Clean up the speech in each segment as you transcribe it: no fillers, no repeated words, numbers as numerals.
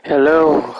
Hello.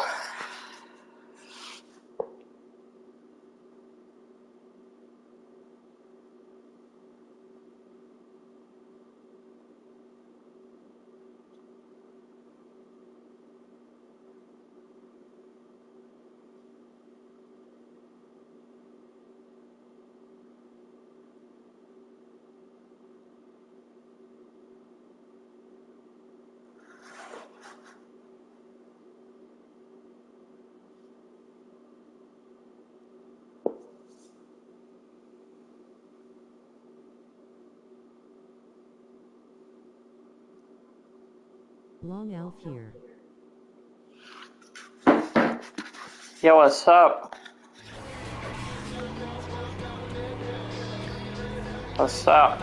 Long Elf here. Yo, what's up? What's up?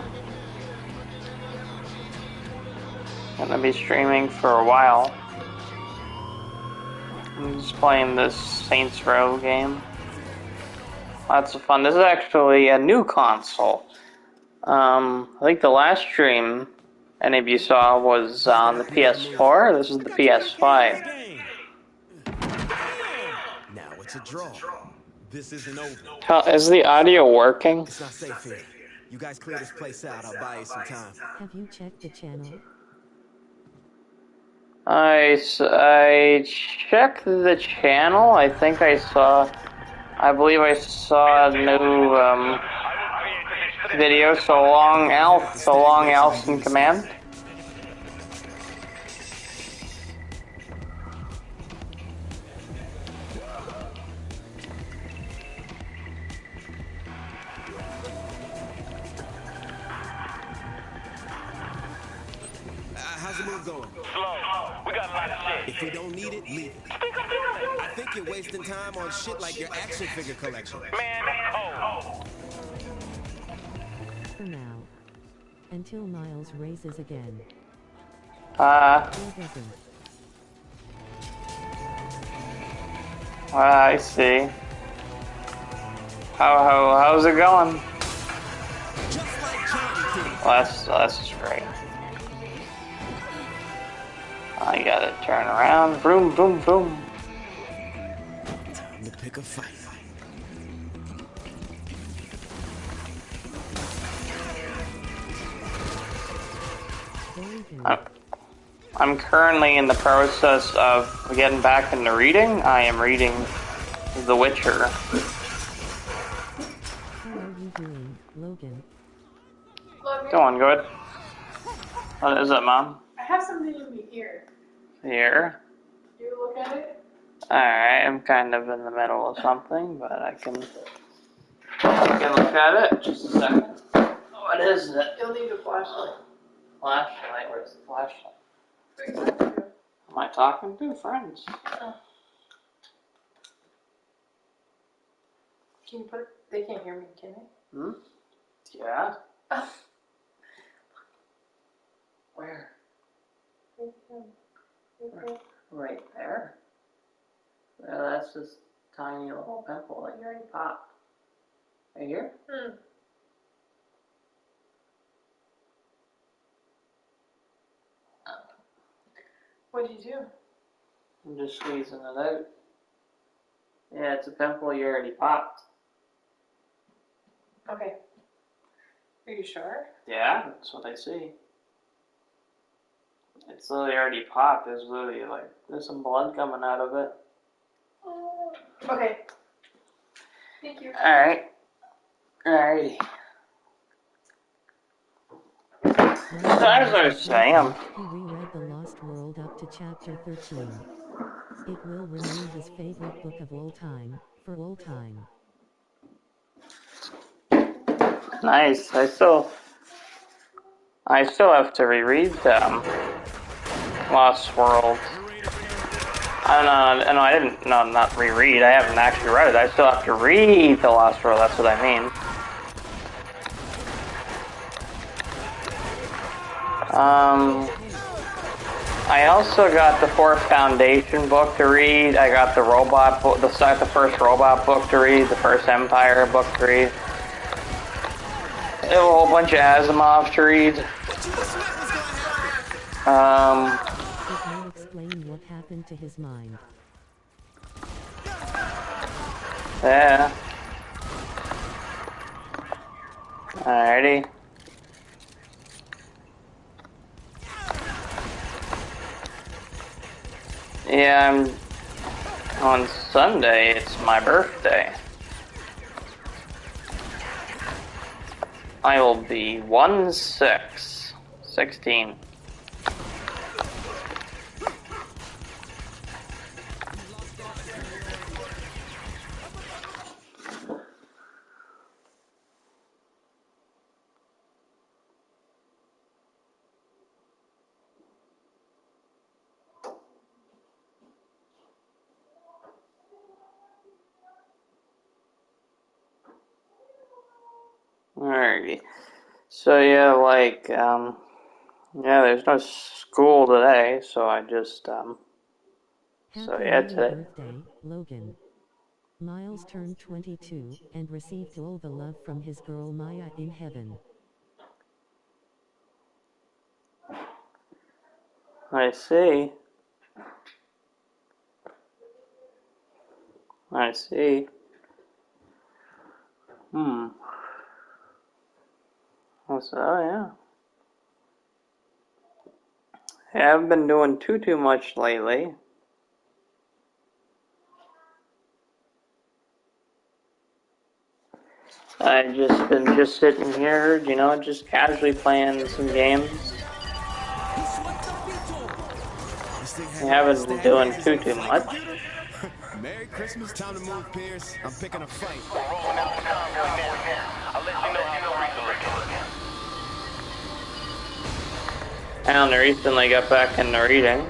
Gonna be streaming for a while. I'm just playing this Saints Row game. Lots of fun. This is actually a new console. I think the last stream any of you saw was on the PS4. This is the PS5. Now it's a draw. This isn't over. Is the audio working? It's not safe here. You guys clear this place out. I'll buy you some time. Have you checked the channel? I checked the channel. I believe I saw a new video. So long, Alf in command. How's the move going? Slow. We got a lot of shit. If we don't need it, leave it. I think you're wasting time on shit like your action figure collection. Man, oh. For now. Until Miles raises again. I see. How's it going? Just like candy. Well, that's just great. I gotta turn around. Vroom, vroom, vroom. Time to pick a fight. I'm currently in the process of getting back into reading. I am reading The Witcher. How are you doing, Logan? Going good. What is it, Mom? I have something in the ear. Here. You look at it? Alright, I'm kind of in the middle of something, but I can look at it. Just a second. What is it? You'll need a flashlight. Flashlight? Where's the flashlight? Exactly. Am I talking to friends? Can you put it? They can't hear me, can they? Hmm? Yeah. Where? Right there. Well, that's this tiny little pimple that you already popped. Right here? What did you do? I'm just squeezing it out. Yeah, it's a pimple you already popped. Okay. Are you sure? Yeah, that's what I see. It's literally already popped. There's literally there's some blood coming out of it. Okay. Thank you. Alright. Alrighty. So as I was saying, He reread The Lost World up to chapter 13. It will remain his favorite book of all time, for all time. nice. I still have to reread Lost World. I didn't. No, not reread. I haven't actually read it. I still have to read The Lost World. That's what I mean. I also got the fourth Foundation book to read. I got the robot book, the first robot book to read, the first Empire book to read. I have a whole bunch of Asimov to read. It may explain what happened to his mind. Yeah. Alrighty. Yeah, on Sunday, it's my birthday. I will be 16. Alrighty. So yeah, there's no school today, so I just, Happy today. birthday, Logan. Miles turned 22 and received all the love from his girl Maya in heaven. I see. So, yeah. I haven't been doing too much lately. I've just been sitting here, just casually playing some games. I haven't been doing too much. Merry Christmas, time to move, Pierce. I'm picking a fight. I'll let you know how Marisa looking. I only recently got back into reading.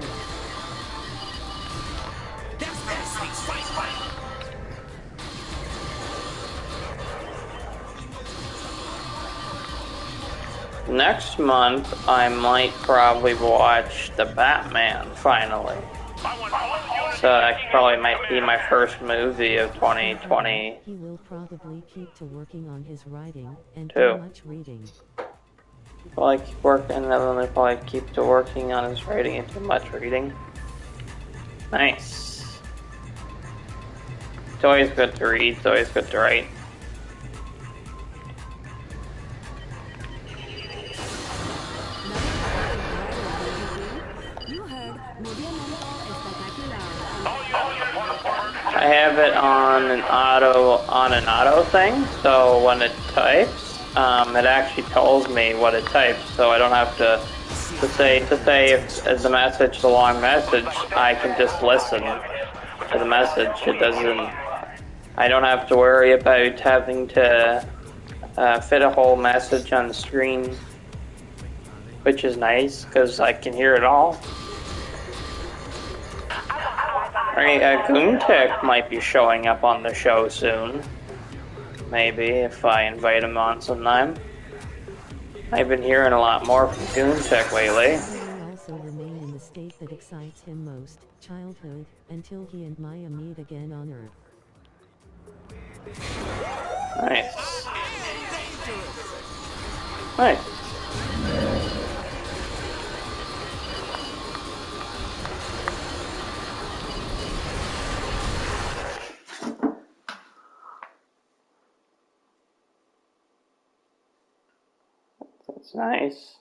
Next month, I might probably watch The Batman, finally. So that probably might be my first movie of 2020. He will probably keep to working on his writing and Too. too much reading. Probably keep working, and then they probably keep to working on his writing and too much reading. Nice. It's always good to read, it's always good to write. I have it on an auto thing, so when it types, it actually tells me what it types, so I don't have to say if the message is a long message, I can just listen to the message. I don't have to worry about having to fit a whole message on the screen, which is nice because I can hear it all. Goontek might be showing up on the show soon. Maybe, if I invite him on sometime. I've been hearing a lot more from Goontek lately. He will also remain in the state that excites him most, childhood, until he and Maya meet again on Earth. Nice. Nice. That's nice.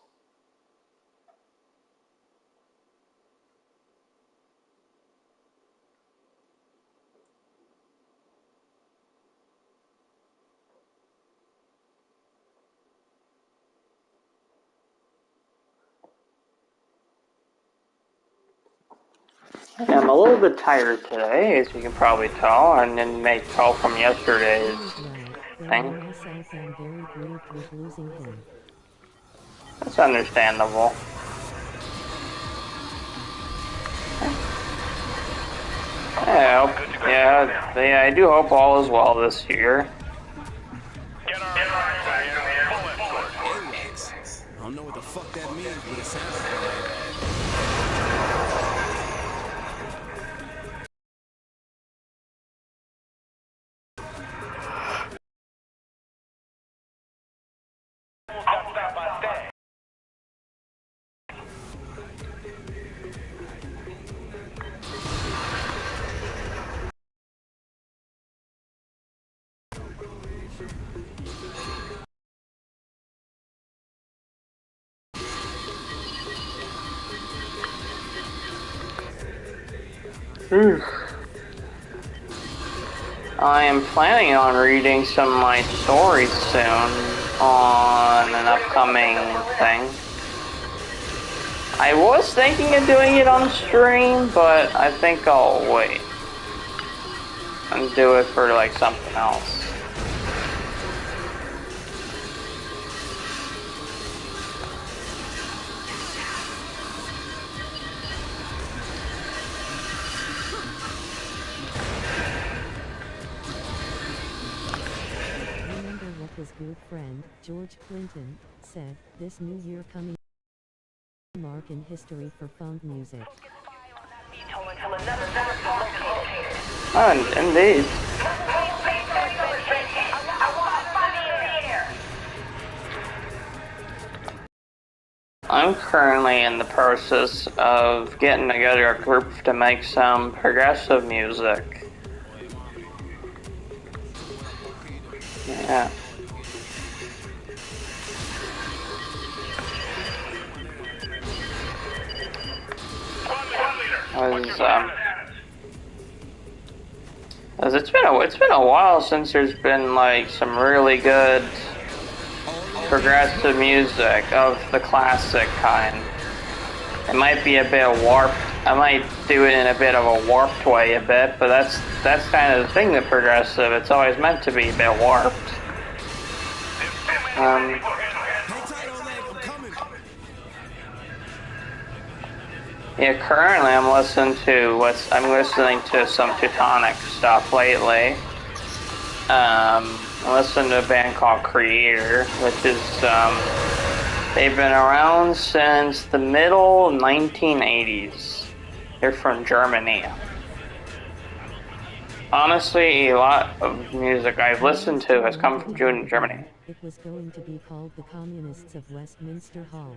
I'm a little bit tired today, as you can probably tell, and then may tell from yesterday's thing. Myself am very grieved with losing him. That's understandable. I do hope all is well this year. I don't know what the fuck that means, but it sounds like. I am planning on reading some of my stories soon on an upcoming thing. I was thinking of doing it on stream, but I think I'll wait and do it for like something else. Remember what his good friend, George Clinton, said, this new year coming mark in history for funk music. Oh, indeed. I'm currently in the process of getting together a group to make some progressive music. Yeah. It's been a while since there's been like some really good progressive music of the classic kind. It might be a bit warped. I might do it in a bit of a warped way a bit, but that's kind of the thing with progressive. It's always meant to be a bit warped. Hang tight, Oleg, I'm coming. Yeah, currently I'm listening to some Teutonic stuff lately. I'm listening to a band called Creator, which is they've been around since the middle 1980s. They're from Germany. Honestly, a lot of music I've listened to has come from Germany. It was going to be called the Communists of Westminster Hall.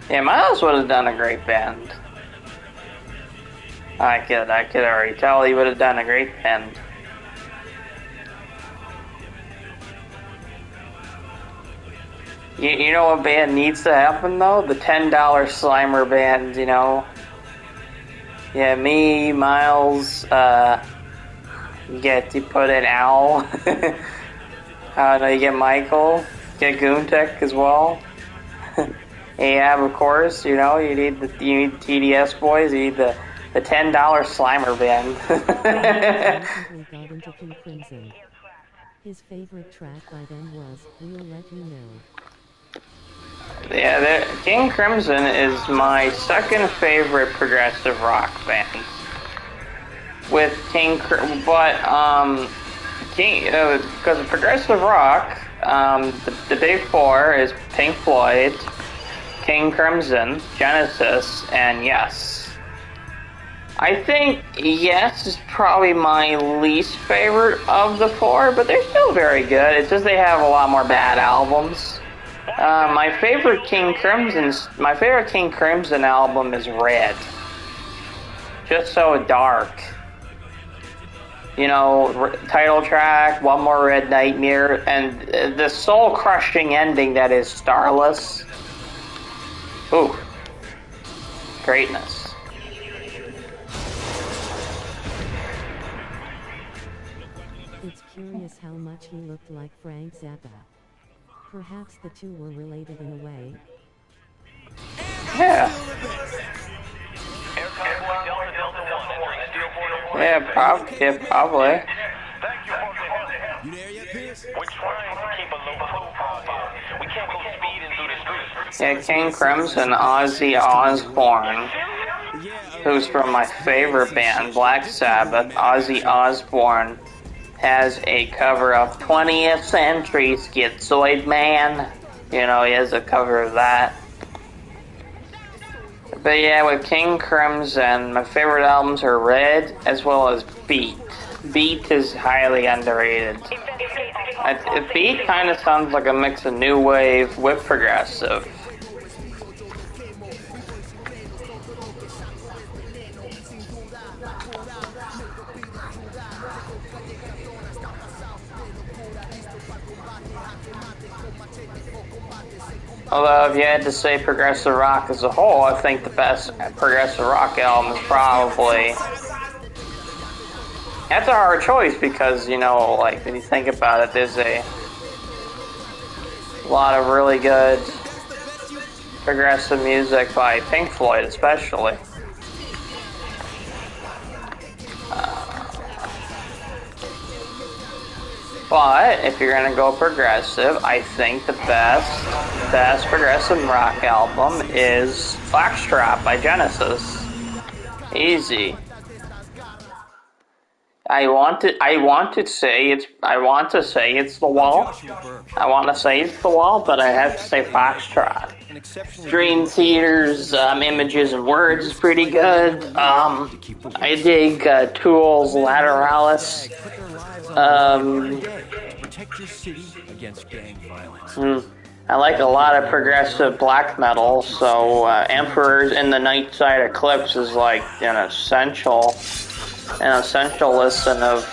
Yeah, Miles would have done a great band. I could already tell he would have done a great band. You know what band needs to happen though? The $10 Slimer band, you know? Yeah, me, Miles, you put in Al. You get Michael, get Goontek as well. Yeah, of course, you know, you need TDS boys, you need the $10 Slimer band. Recently got into King Crimson. His favorite track by them was We'll Let You Know. Yeah, King Crimson is my second favorite progressive rock band. With because of progressive rock, the big four is Pink Floyd, King Crimson, Genesis, and Yes. I think Yes is probably my least favorite of the four, but they're still very good. It's just they have a lot more bad albums. My favorite King Crimson album is Red. Just so dark. You know, title track, One More Red Nightmare, and the soul-crushing ending that is Starless. Ooh. Greatness. It's curious how much he looked like Frank Zappa. Perhaps the two were related in a way. Yeah. Yeah, probably. You there yet, Pierce? We're trying to keep a low profile here. We can't go speeding through the streets. Yeah, King Crimson, Ozzy Osbourne, who's from my favorite band, Black Sabbath. Ozzy Osbourne has a cover of 20th Century Schizoid Man. You know, he has a cover of that. But yeah, with King Crimson, my favorite albums are Red as well as Beat. Beat is highly underrated. Beat kind of sounds like a mix of new wave with progressive. Although if you had to say progressive rock as a whole, I think the best progressive rock album is probably... That's a hard choice because, you know, like, when you think about it, there's a lot of really good progressive music by Pink Floyd, especially. But if you're gonna go progressive, I think the best progressive rock album is Foxtrot by Genesis. Easy. I want to say it's The Wall. I want to say it's The Wall, but I have to say Foxtrot. Dream Theater's Images and Words is pretty good. I dig Tool's Lateralis. I like a lot of progressive black metal, so Emperor's in the Night Side Eclipse is like an essential listen of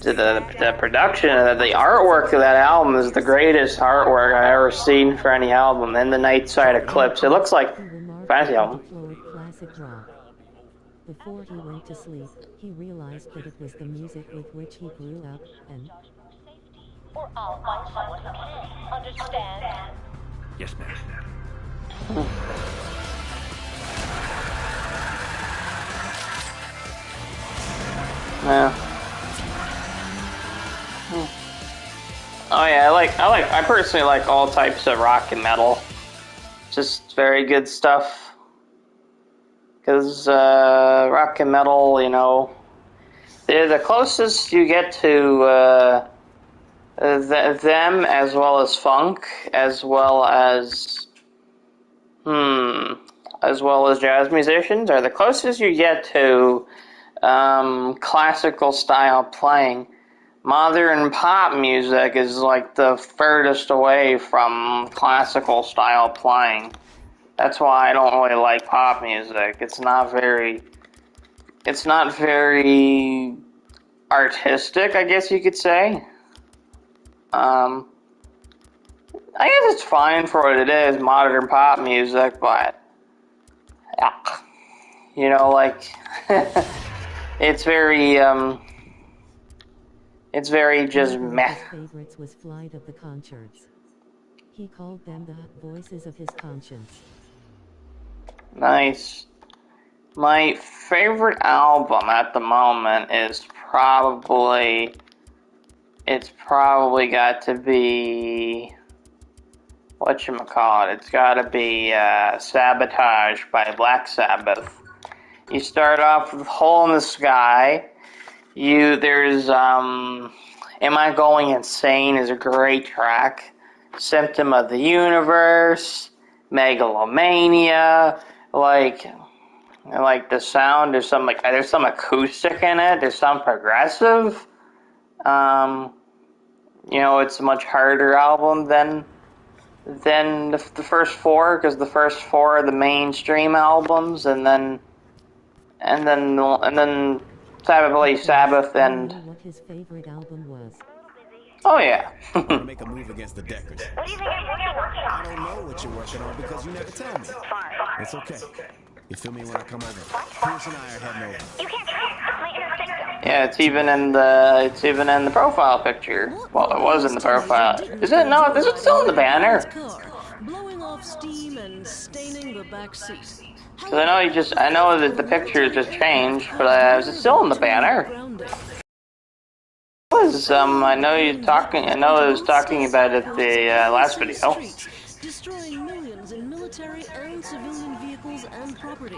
the production. The artwork of that album is the greatest artwork I've ever seen for any album. In the Night Side Eclipse, it looks like fantasy album. Classic rock. Before he went to sleep, he realized that it was the music with which he grew up, and or I'll find someone who can. Understand? Yes, ma'am. Yeah. Oh yeah, I personally like all types of rock and metal. Just very good stuff. Because rock and metal, you know, they're the closest you get to them, as well as funk, as well as jazz musicians, are the closest you get to classical style playing. Modern pop music is like the furthest away from classical style playing. That's why I don't really like pop music. It's not very artistic, I guess you could say. I guess it's fine for what it is, modern pop music, but you know, like it's very just meh. His favorites was Flight of the Conchords. He called them the voices of his conscience. Nice. My favorite album at the moment is probably got to be whatchamacallit. It's got to be Sabotage by Black Sabbath. You start off with Hole in the Sky. There's Am I Going Insane is a great track. Symptom of the Universe, Megalomania, like the sound. There's some acoustic in it. There's some progressive. You know, it's a much harder album than the first four, because the first four are the mainstream albums, and then Sabbath and. What his favorite album was. Oh yeah. Make a move against the Deckers. What do you think I'm working on? I don't know what you're working on because you never tell me. It's okay. You feel me when I come over? Pierce and I are heading over. You can't try it. My inner victim. Yeah, it's even in the profile picture. Well, it was in the profile. Is it? No, is it still in the banner? Blowing off steam and staining the back seat. Because I know that the picture just changed, but is it still in the banner? I know it was talking about it the last video. Destroying millions in military and civilian vehicles and property.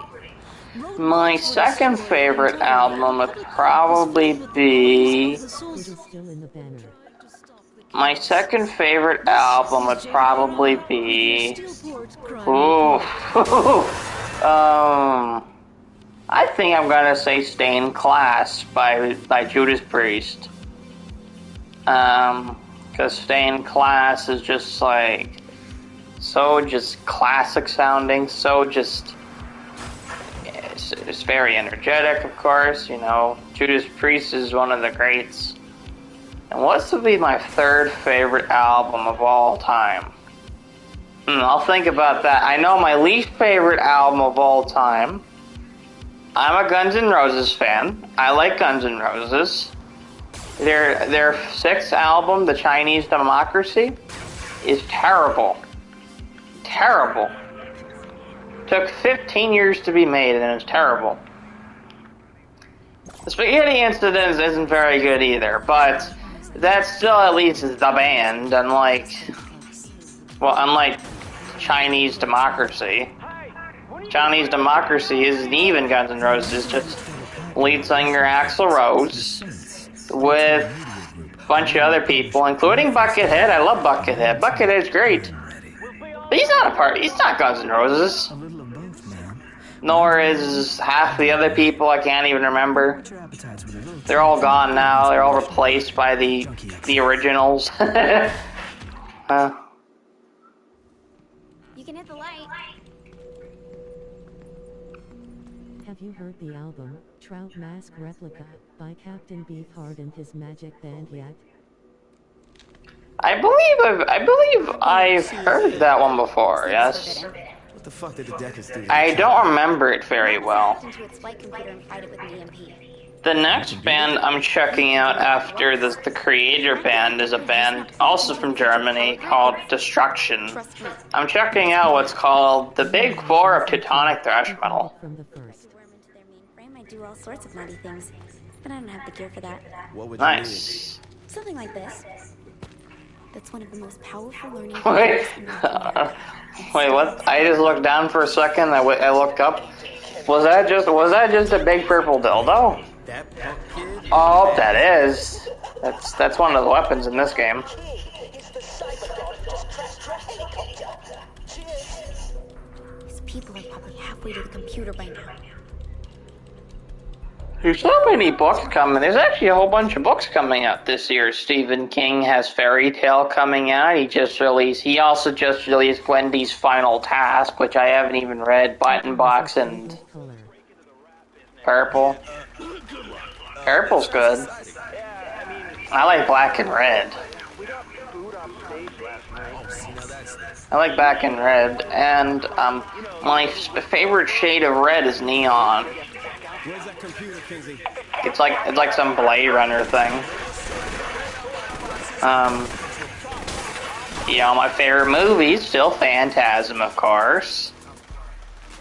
My second favorite album would probably be... It is still in the banner. My second favorite album would probably be... Ooh. I think I'm gonna say Stained Class by Judas Priest. Because Stained Class is just like... so just classic sounding, so just... It's very energetic, of course, you know. Judas Priest is one of the greats. And what's to be my third favorite album of all time? I'll think about that. I know my least favorite album of all time. I'm a Guns N' Roses fan. I like Guns N' Roses. Their sixth album, The Chinese Democracy, is terrible. Terrible. Took 15 years to be made, and it's terrible. The Spaghetti Incident isn't very good either, but that still at least is the band, unlike Chinese Democracy. Chinese Democracy isn't even Guns N' Roses, just lead singer Axl Rose with a bunch of other people, including Buckethead. I love Buckethead. Buckethead's great. But he's not Guns N' Roses. Nor is half the other people. I can't even remember. They're all gone now. They're all replaced by the originals. You can hit the light. Have you heard the album, Trout Mask Replica, by Captain Beefheart and his Magic Band yet? I believe I've heard that one before, yes. What the fuck did the Deckers do? I don't remember it very well. Into its flight computer and fight it with an EMP. The next band I'm checking out after the Creator band is a band also from Germany called Destruction. I'm checking out what's called the Big Four of Teutonic Thrash Metal. From the first. Worm into their mainframe, I do all sorts of nutty things, but I don't have the gear for that. What would you Nice. Something like this. That's one of the most powerful learning Wait, computers in the wait, what? I just looked down for a second. I looked up. Was that just a big purple dildo? That punk kid? Oh, that is. That's one of the weapons in this game. These people are probably halfway to the computer by now. There's so many books coming. There's actually a whole bunch of books coming out this year. Stephen King has Fairy Tale coming out. He also just released Wendy's Final Task, which I haven't even read. Button Box and Color. Purple. Purple's good. I like Black and Red. I like Black and Red, and my favorite shade of red is neon. Where's that computer, Kinsey? It's like some Blade Runner thing. My favorite movie is still Phantasm, of course.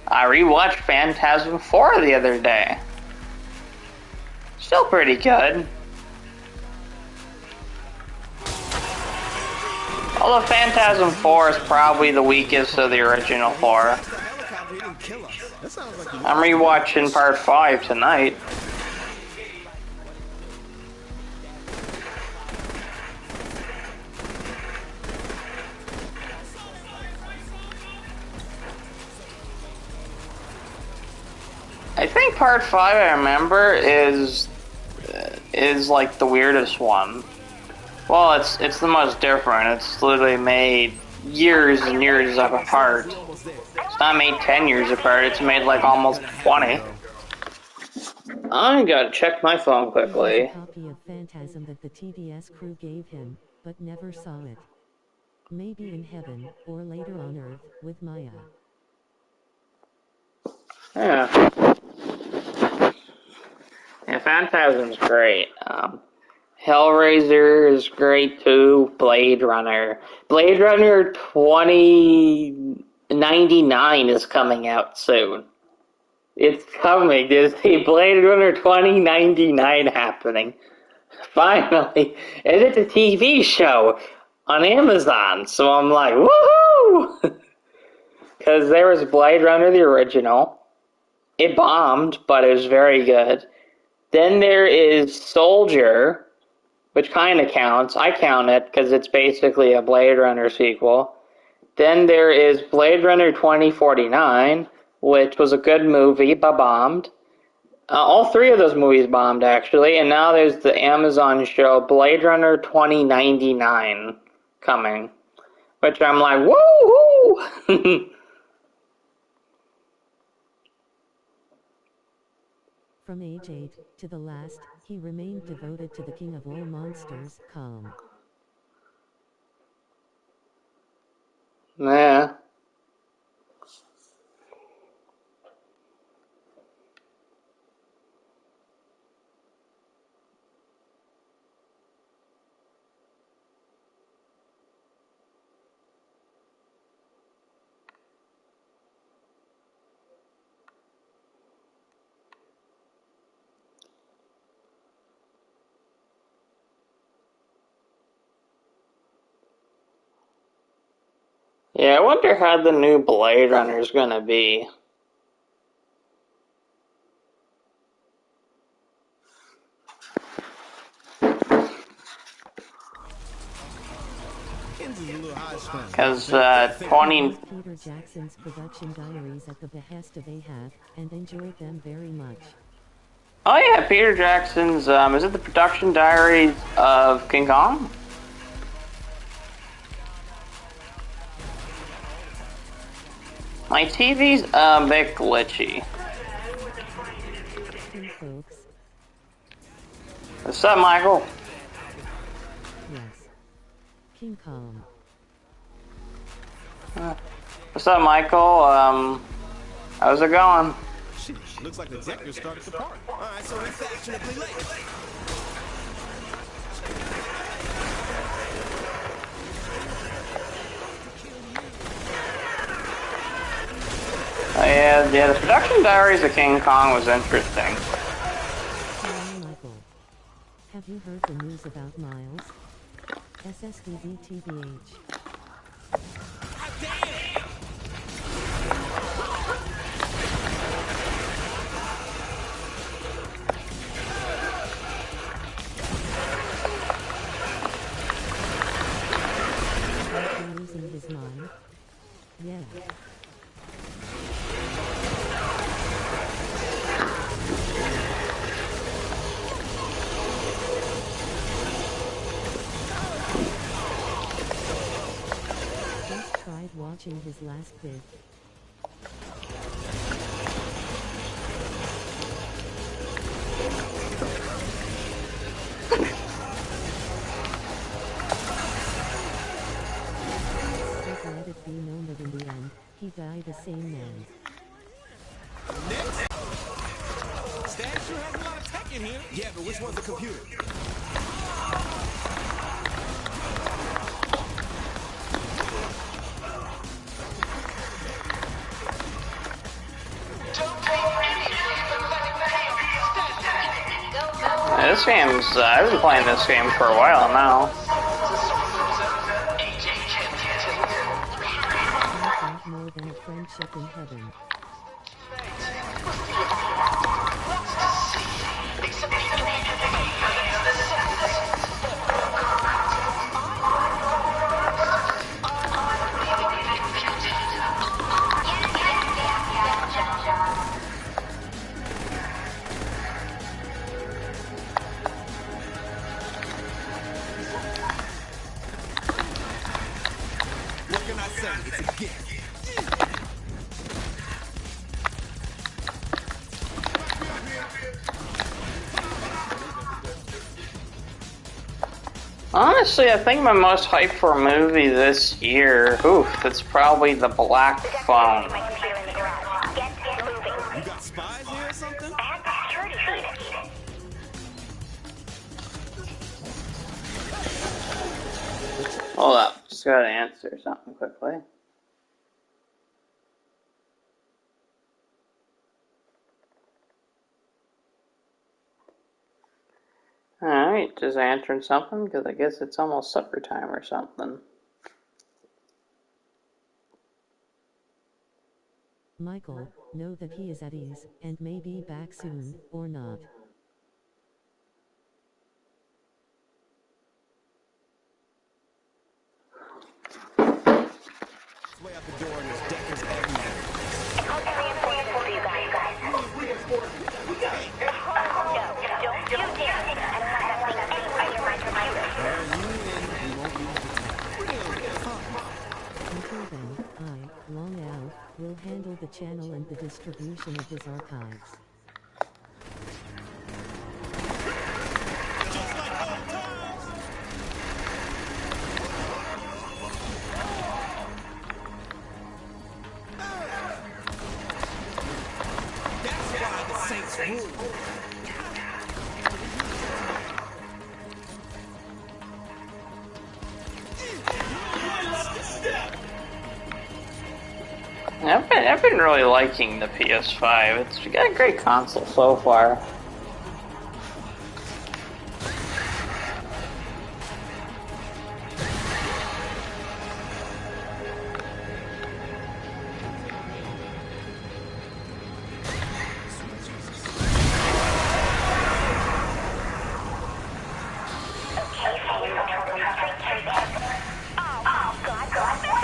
I rewatched Phantasm 4 the other day. Still pretty good. Although Phantasm 4 is probably the weakest of the original 4. I'm rewatching part 5 tonight. I think part 5 I remember is like the weirdest one. Well, it's the most different. It's literally made years and years apart. It's not made 10 years apart, it's made like almost 20. I gotta check my phone quickly. A copy of Phantasm that the TBS crew gave him, but never saw it. Maybe in heaven, or later on Earth, with Maya. Yeah. Yeah, Phantasm's great. Hellraiser is great too. Blade Runner 2099 is coming out soon. It's coming. There's a Blade Runner 2099 happening. Finally. And it's a TV show on Amazon. So I'm like, woohoo! Because there was Blade Runner, the original. It bombed, but it was very good. Then there is Soldier, which kind of counts. I count it because it's basically a Blade Runner sequel. Then there is Blade Runner 2049, which was a good movie, but bombed. All three of those movies bombed, actually. And now there's the Amazon show Blade Runner 2099 coming, which I'm like, woohoo! From age 8 to the last, he remained devoted to the king of all monsters, Kong. Yeah. Yeah, I wonder how the new Blade Runner is gonna be. Because 20. Peter Jackson's production diaries at the behest of Ahab, and enjoyed them very much. Oh yeah, Peter Jackson's. Is it the production diaries of King Kong? My TV's a bit glitchy. Hey folks, What's up, Michael? yes. King Kong. What's up, Michael? How's it going? Shit, looks like the deck just started to park. All right, so we're fashionably late. Yeah, the production diaries of King Kong was interesting. Hello Michael. Have you heard the news about Miles? SSDBTBH. Losing his mind? Yeah. Just tried watching his last bit. Let it be known that in the end, he died the same man. Next. Stan sure has a lot of tech in here. Yeah, but which one's a computer? This game's. I've been playing this game for a while now. Nothing more than a friendship in heaven. What can I say? It's a gift. Honestly, I think my most hyped for a movie this year, it's probably The Black Phone. You got spies here or something? Hold up, just gotta answer something quickly. Alright, just answering something, because I guess it's almost supper time or something. Michael, know that he is at ease, and may be back soon, or not. Way out the door and there's deckers everywhere. Until then, I, Long Al, will handle the channel and the distribution of his archives. That's why the Saints rule. I've been really liking the PS5. It's got a great console so far.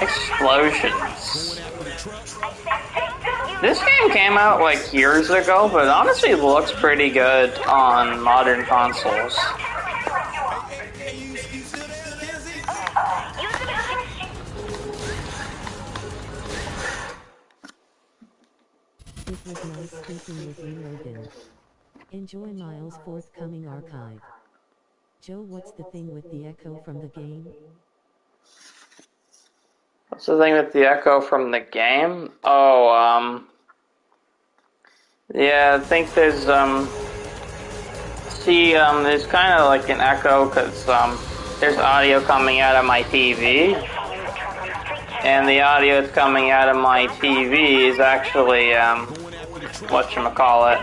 Explosions. This game came out like years ago, but honestly looks pretty good on modern consoles. It was nice speaking with you, Logan. Enjoy Miles' forthcoming archive. Joe, what's the thing with the echo from the game? What's the thing with the echo from the game? Oh, yeah, I think there's, there's kind of like an echo because, there's audio coming out of my TV. And the audio that's coming out of my TV is actually, whatchamacallit.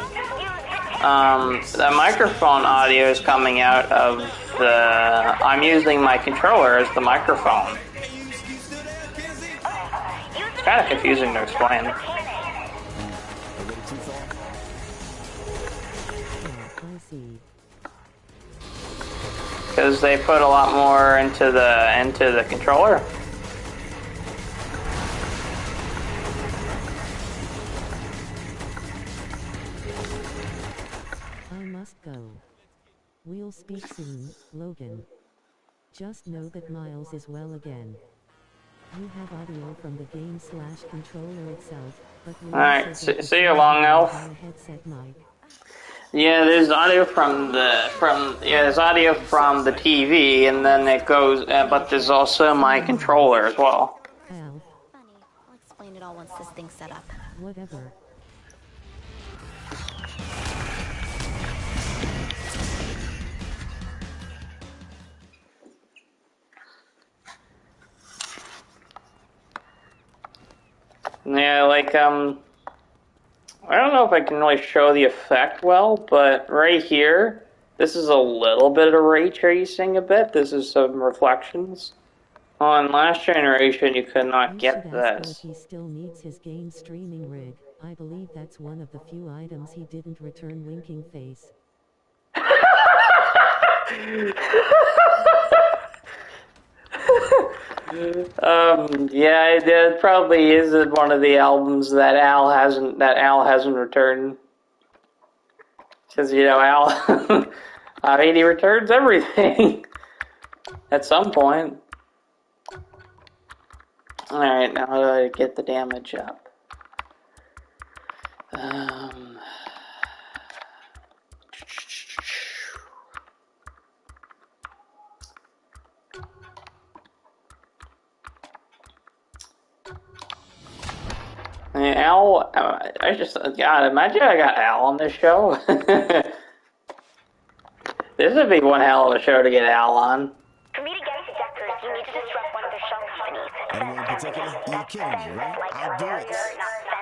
The microphone audio is coming out of I'm using my controller as the microphone. It's kind of confusing to explain. Because they put a lot more into the controller. I must go. We'll speak soon, Logan. Just know that Miles is well again. You have audio from the game/controller itself, but alright, see you, Long Elf. Yeah, there's audio there's audio from the TV, and then it goes, but there's also my controller as well. Al. Funny. I'll explain it all once this thing's set up. Whatever. Yeah, like, I don't know if I can really show the effect well, but right here, this is a little bit of ray tracing a bit. This is some reflections. On last generation, you could not get this. He still needs his game streaming rig. I believe that's one of the few items he didn't return. Winking face. Yeah, it probably is one of the albums that Al hasn't returned. Because, you know, Al, I mean, he returns everything at some point. Alright, now how do I get the damage up? Al, God, imagine I got Al on this show. This would be one hell of a show to get Al on. For me to get to Deckers, you need to disrupt one of their shell companies. Anyone in particular? You're kidding me, right? I'll do it.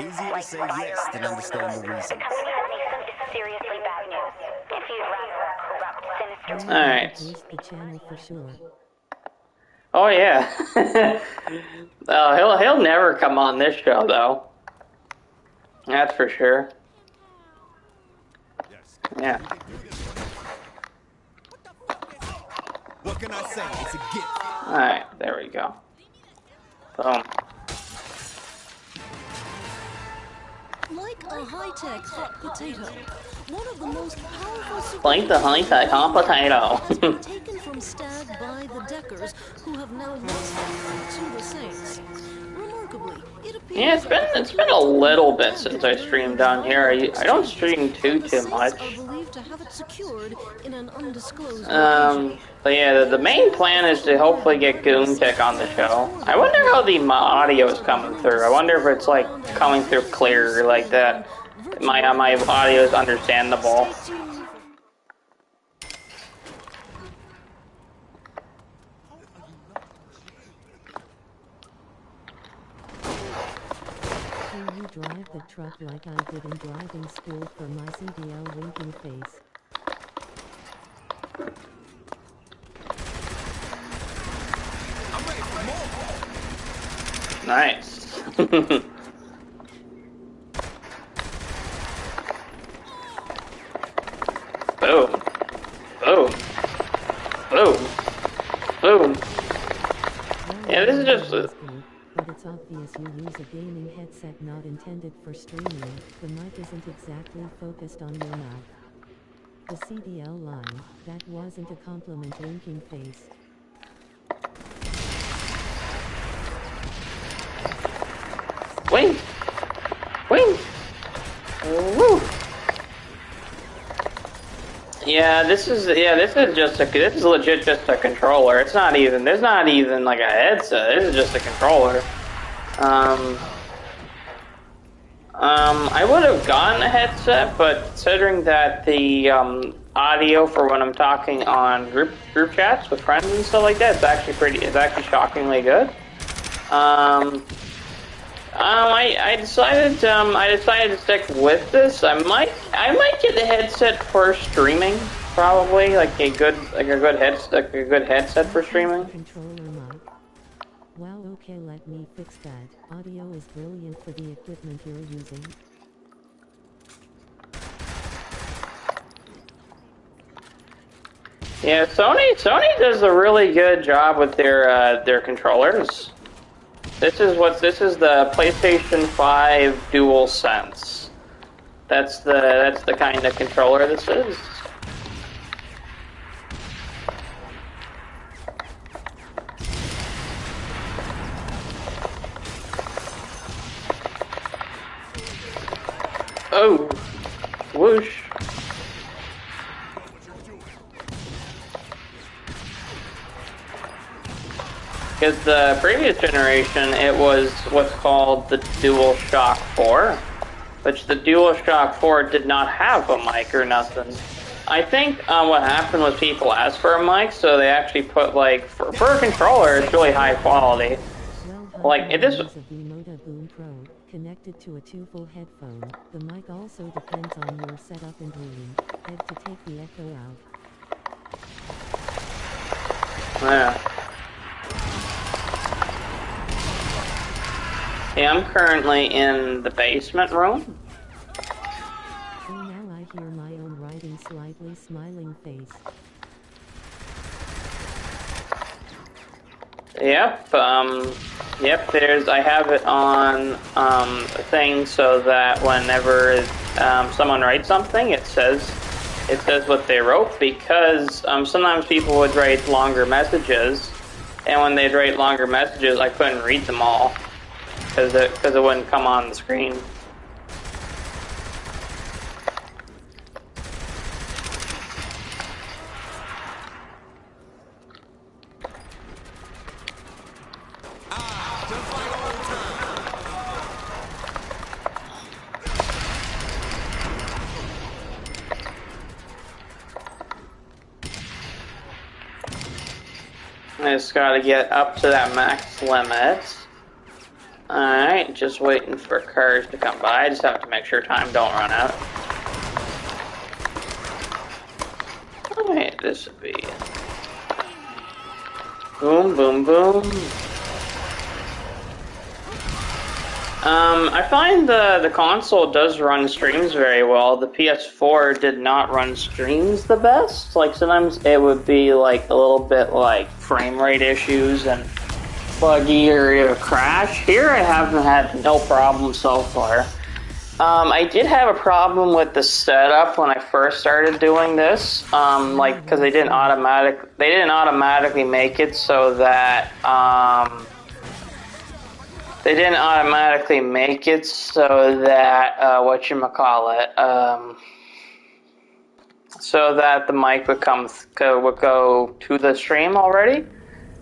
Easier to say yes than understand the reason. The company that makes them is seriously bad news. If you'd rather a corrupt, sinister... Alright. The channel for sure. Oh yeah. Oh, he'll never come on this show though. That's for sure. Yeah. What can I say? It's a gift. Alright, there we go. Boom. Like a high-tech hot potato, one of the most powerful Like the high-tech hot potato. has been taken from Stag by the Deckers, who have now lost it to the Saints. Remarkably, it appears Yeah, it's been a little bit since I streamed down here. I don't stream too much. are believed to have it secured in an undisclosed But yeah, the main plan is to hopefully get Goonkick on the show. I wonder how the audio is coming through. I wonder if it's like coming through clear like that. My audio is understandable. Can you drive the truck like I did in driving school for my CDL winking face? Nice. Boom. Boom. Boom. Boom. Yeah, this is just... But it's obvious you use a gaming headset not intended for streaming. The mic isn't exactly focused on your mouth. The CDL line, that wasn't a compliment winking face. Wing! Wing! Woo! Yeah, this is legit just a controller. It's not even, there's not even like a headset. This is just a controller. I would have gotten a headset, but considering that the audio for when I'm talking on group chats with friends and stuff like that, it's actually shockingly good. I decided to stick with this. I might get the headset for streaming, probably like a good headset for streaming. Controller mic. Wow, okay, let me fix that. Audio is brilliant for the equipment you're using. Yeah, Sony does a really good job with their controllers. This is the PlayStation 5 DualSense. That's the kind of controller this is. Oh, whoosh. Because the previous generation, it was what's called the DualShock 4, which the DualShock 4 did not have a mic or nothing. I think what happened was people asked for a mic, so they actually put, like, for a controller, it's really high quality. Like, it is... Boom Pro, connected to a 2-full headphone. The mic also depends on your setup and room. Head to take the echo out. Yeah. Yeah, I'm currently in the basement room. So now I hear my own writing, slightly smiling face. Yep, I have it on a thing so that whenever someone writes something, it says what they wrote, because sometimes people would write longer messages, and when they'd write longer messages, I couldn't read them all, because it wouldn't come on the screen. I just gotta get up to that max limit. Alright, just waiting for cars to come by. I just have to make sure time don't run out. Alright, this would be... Boom, boom, boom. I find the console does run streams very well. The PS4 did not run streams the best. Like, sometimes it would be, like, a little bit, like, frame rate issues and buggy or it would crash. Here I haven't had no problem so far. I did have a problem with the setup when I first started doing this, like, because they didn't automatically make it so that, so that the mic would go to the stream already.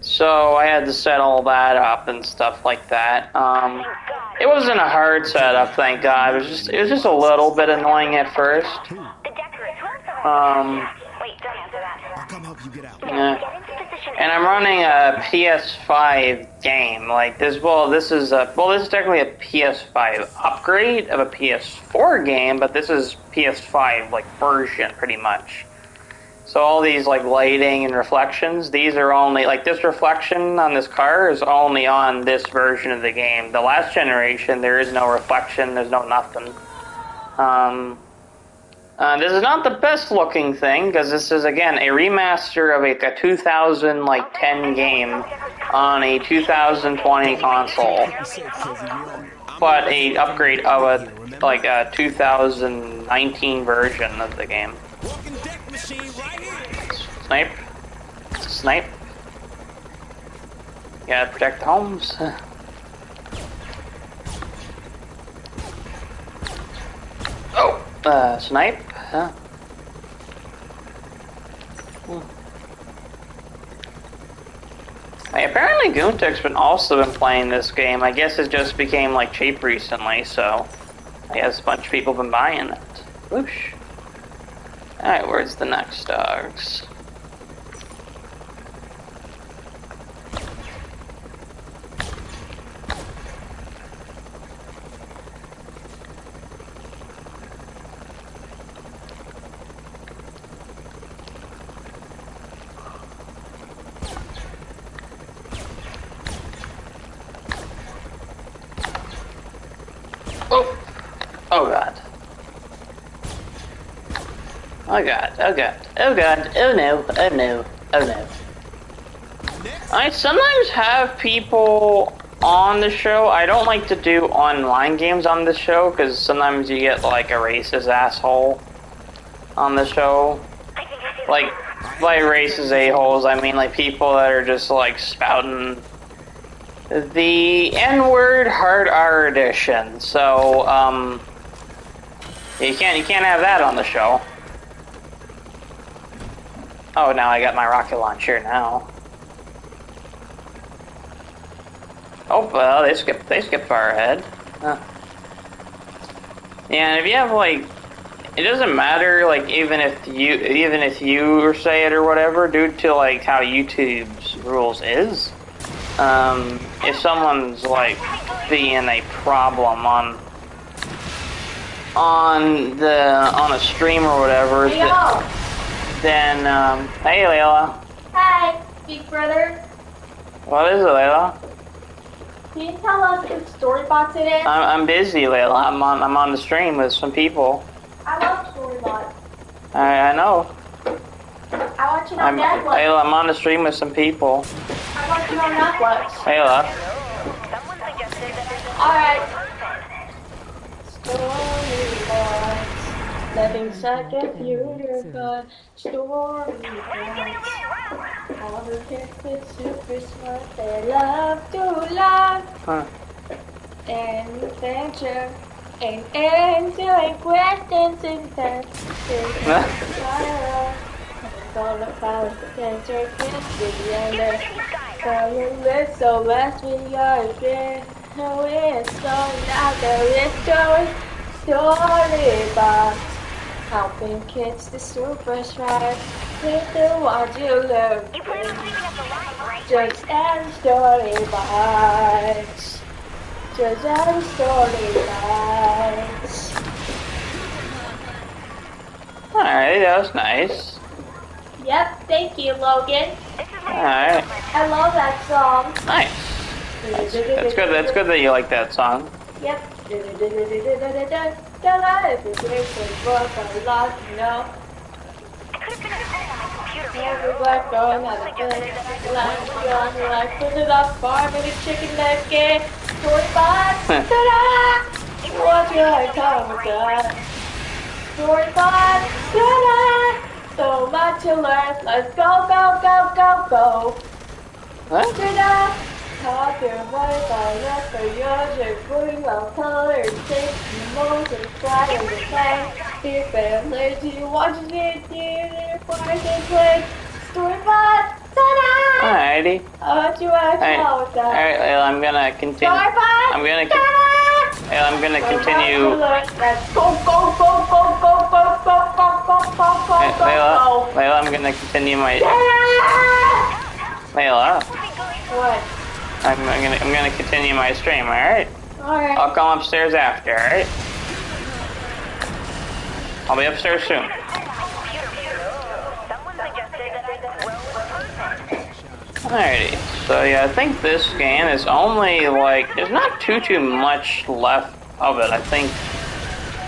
So I had to set all that up and stuff like that. It wasn't a hard setup, thank God. It was just a little bit annoying at first. I'll come help you get out. Yeah. And I'm running a PS5 game. Like this. This is technically a PS5 upgrade of a PS4 game, but this is PS5 like version pretty much. So all these like lighting and reflections, these are only like this reflection on this car is only on this version of the game. The last generation, there is no reflection. There's no nothing. This is not the best looking thing because this is again a remaster of a 2010 game on a 2020 console, but a upgrade of a 2019 version of the game. Snipe. Snipe. You gotta protect the homes. Oh! Snipe? Huh? Apparently Goontek's been also been playing this game. I guess it just became like cheap recently, so I guess a bunch of people have been buying it. Whoosh. Alright, where's the next dogs? Oh! Oh god. Oh god, oh god, oh god, oh no, oh no, oh no. I sometimes have people on the show. I don't like to do online games on the show because sometimes you get like a racist asshole on the show. Like, by racist a-holes, I mean like people that are just like spouting the N-word hard R edition. So, you can't have that on the show. Oh, now I got my rocket launcher now. Oh, well, they skipped far ahead. Huh. Yeah, and if you have like, it doesn't matter like even if you say it or whatever, due to like how YouTube's rules is. If someone's like being a problem on a stream or whatever, then hey Layla. Hi, big brother. What is it, Layla? Can you tell us what Storybots it is? I'm busy, Layla. I'm on the stream with some people. I love Storybots. I know. I watch it on Netflix. Layla, I'm on the stream with some people. I watch it on Netflix. Layla. Alright. Storybots. Living such a beautiful storybots. All the kids are super smart. They love to laugh. Huh. And adventure. And answering questions in that. All about adventure kids with the end. So last we are again. We're starting out there storybots. Helping kids to super smart. With the ones you learn. Just and storybots. Just and storybots. Alright, that was nice. Yep, thank you, Logan. Alright. I love that song. Nice. That's good that you like that song. Yep. The life is great for book I lost, you know. Every black girl had a feeling like put it up farm and a chicken leg game. 45, ta-da! What you like, oh my god. 45, ta-da! So much to learn, let's go, go, go, go, go. What? Ta-da! Talk your voice, I left for yours, you're pretty well colored, shape, motion, fly, and the play. Your family, do you watch it, theater, park, and play? Story 5, ta-da! Alrighty. How about you actually know with that? Alright, Layla, I'm gonna continue. Story 5, I'm gonna continue. Let's go, go, go, go, go, go, go, go, go, go, go, Layla, I'm gonna continue my. Layla, What? I'm gonna continue my stream. Alright. Alright. I'll come upstairs after. Alright. I'll be upstairs soon. Alrighty, so yeah, I think this game is only like, there's not too much left of it. I think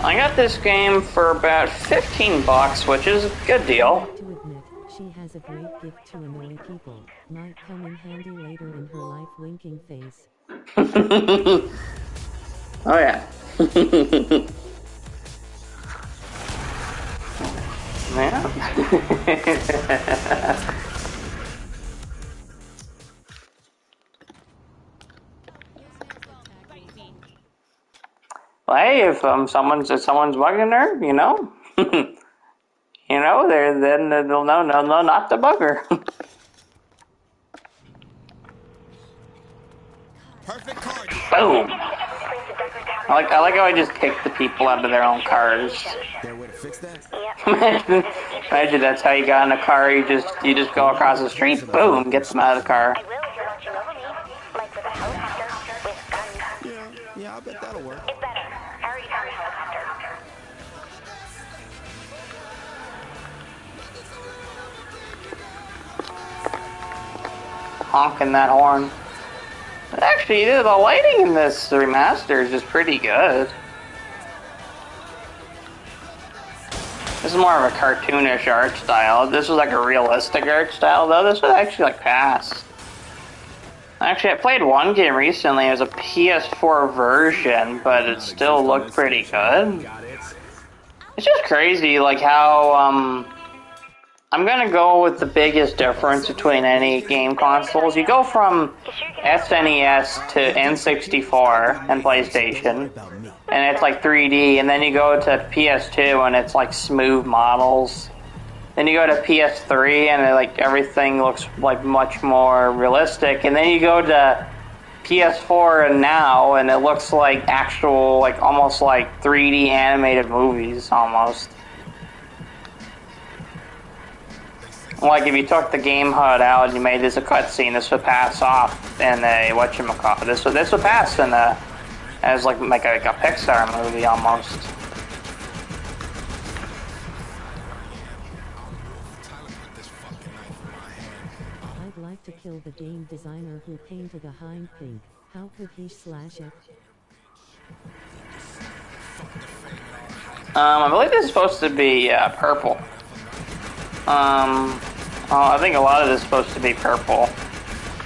I got this game for about 15 bucks, which is a good deal. To admit, she has a great gift to annoy people. Might come in handy later in her life, winking face. Oh yeah. Yeah. Well, hey, if someone's bugging her, you know, then they'll know, no, not the bugger. Perfect card. Boom. I like how I just kick the people out of their own cars. There way to fix that? Imagine that's how you got in a car. You just go across the street, boom, get them out of the car. Yeah, I bet that'll work. It's better. I already found a helicopter. Honking that horn. Actually, the lighting in this remaster is just pretty good. This is more of a cartoonish art style. This was like a realistic art style, though. This would actually like pass. Actually, I played one game recently. It was a PS4 version, but it still looked pretty good. It's just crazy, like how I'm gonna go with the biggest difference between any game consoles. You go from SNES to N64 and PlayStation, and it's like 3D, and then you go to PS2 and it's like smooth models. Then you go to PS3 and like everything looks like much more realistic, and then you go to PS4 and now, and it looks like actual, like almost like 3D animated movies almost. Like if you took the game HUD out and you made this a cutscene, this would pass off in a whatchamacallit. This would pass in a as like a Pixar movie almost. I'd like to kill the game designer who painted a hind pink. How could he slash it? I believe this is supposed to be purple. I think a lot of this is supposed to be purple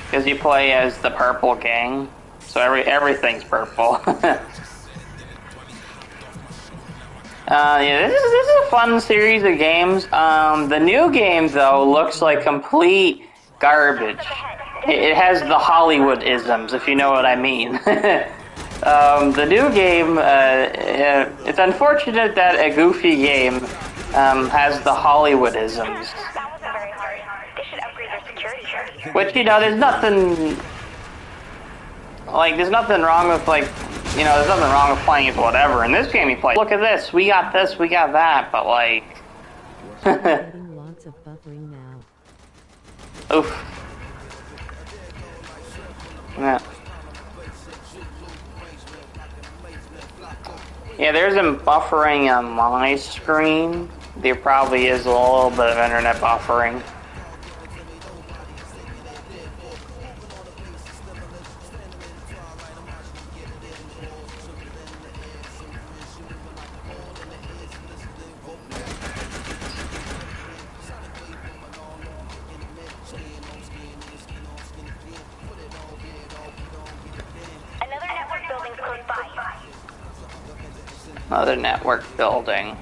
because you play as the purple gang, so everything's purple. Yeah, this is a fun series of games. The new game though looks like complete garbage. It has the Hollywood isms, if you know what I mean. The new game, it's unfortunate that a goofy game has the Hollywood isms. That wasn't very hard. They should upgrade their security here. Which, there's nothing wrong with, there's nothing wrong with playing it whatever. In this game you play, look at this, we got this, we got that, but Getting lots of buffering now. oof. Yeah. Yeah, there's some buffering on my screen. There probably is a little bit of internet buffering. Another network building.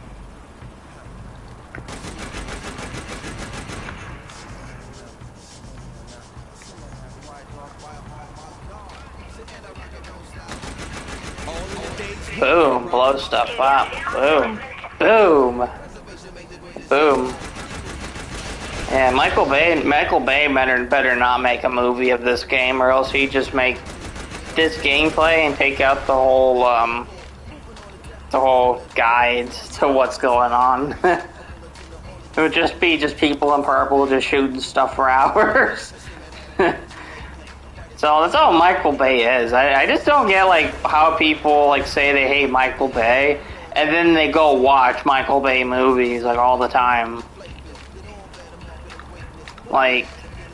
Boom, blow stuff up. Boom. Boom. Boom. Yeah, Michael Bay better not make a movie of this game, or else he'd just make this gameplay and take out the whole guide to what's going on. It would just be people in purple just shooting stuff for hours. So that's all Michael Bay is. I just don't get like how people like say they hate Michael Bay and then they go watch Michael Bay movies like all the time. Like,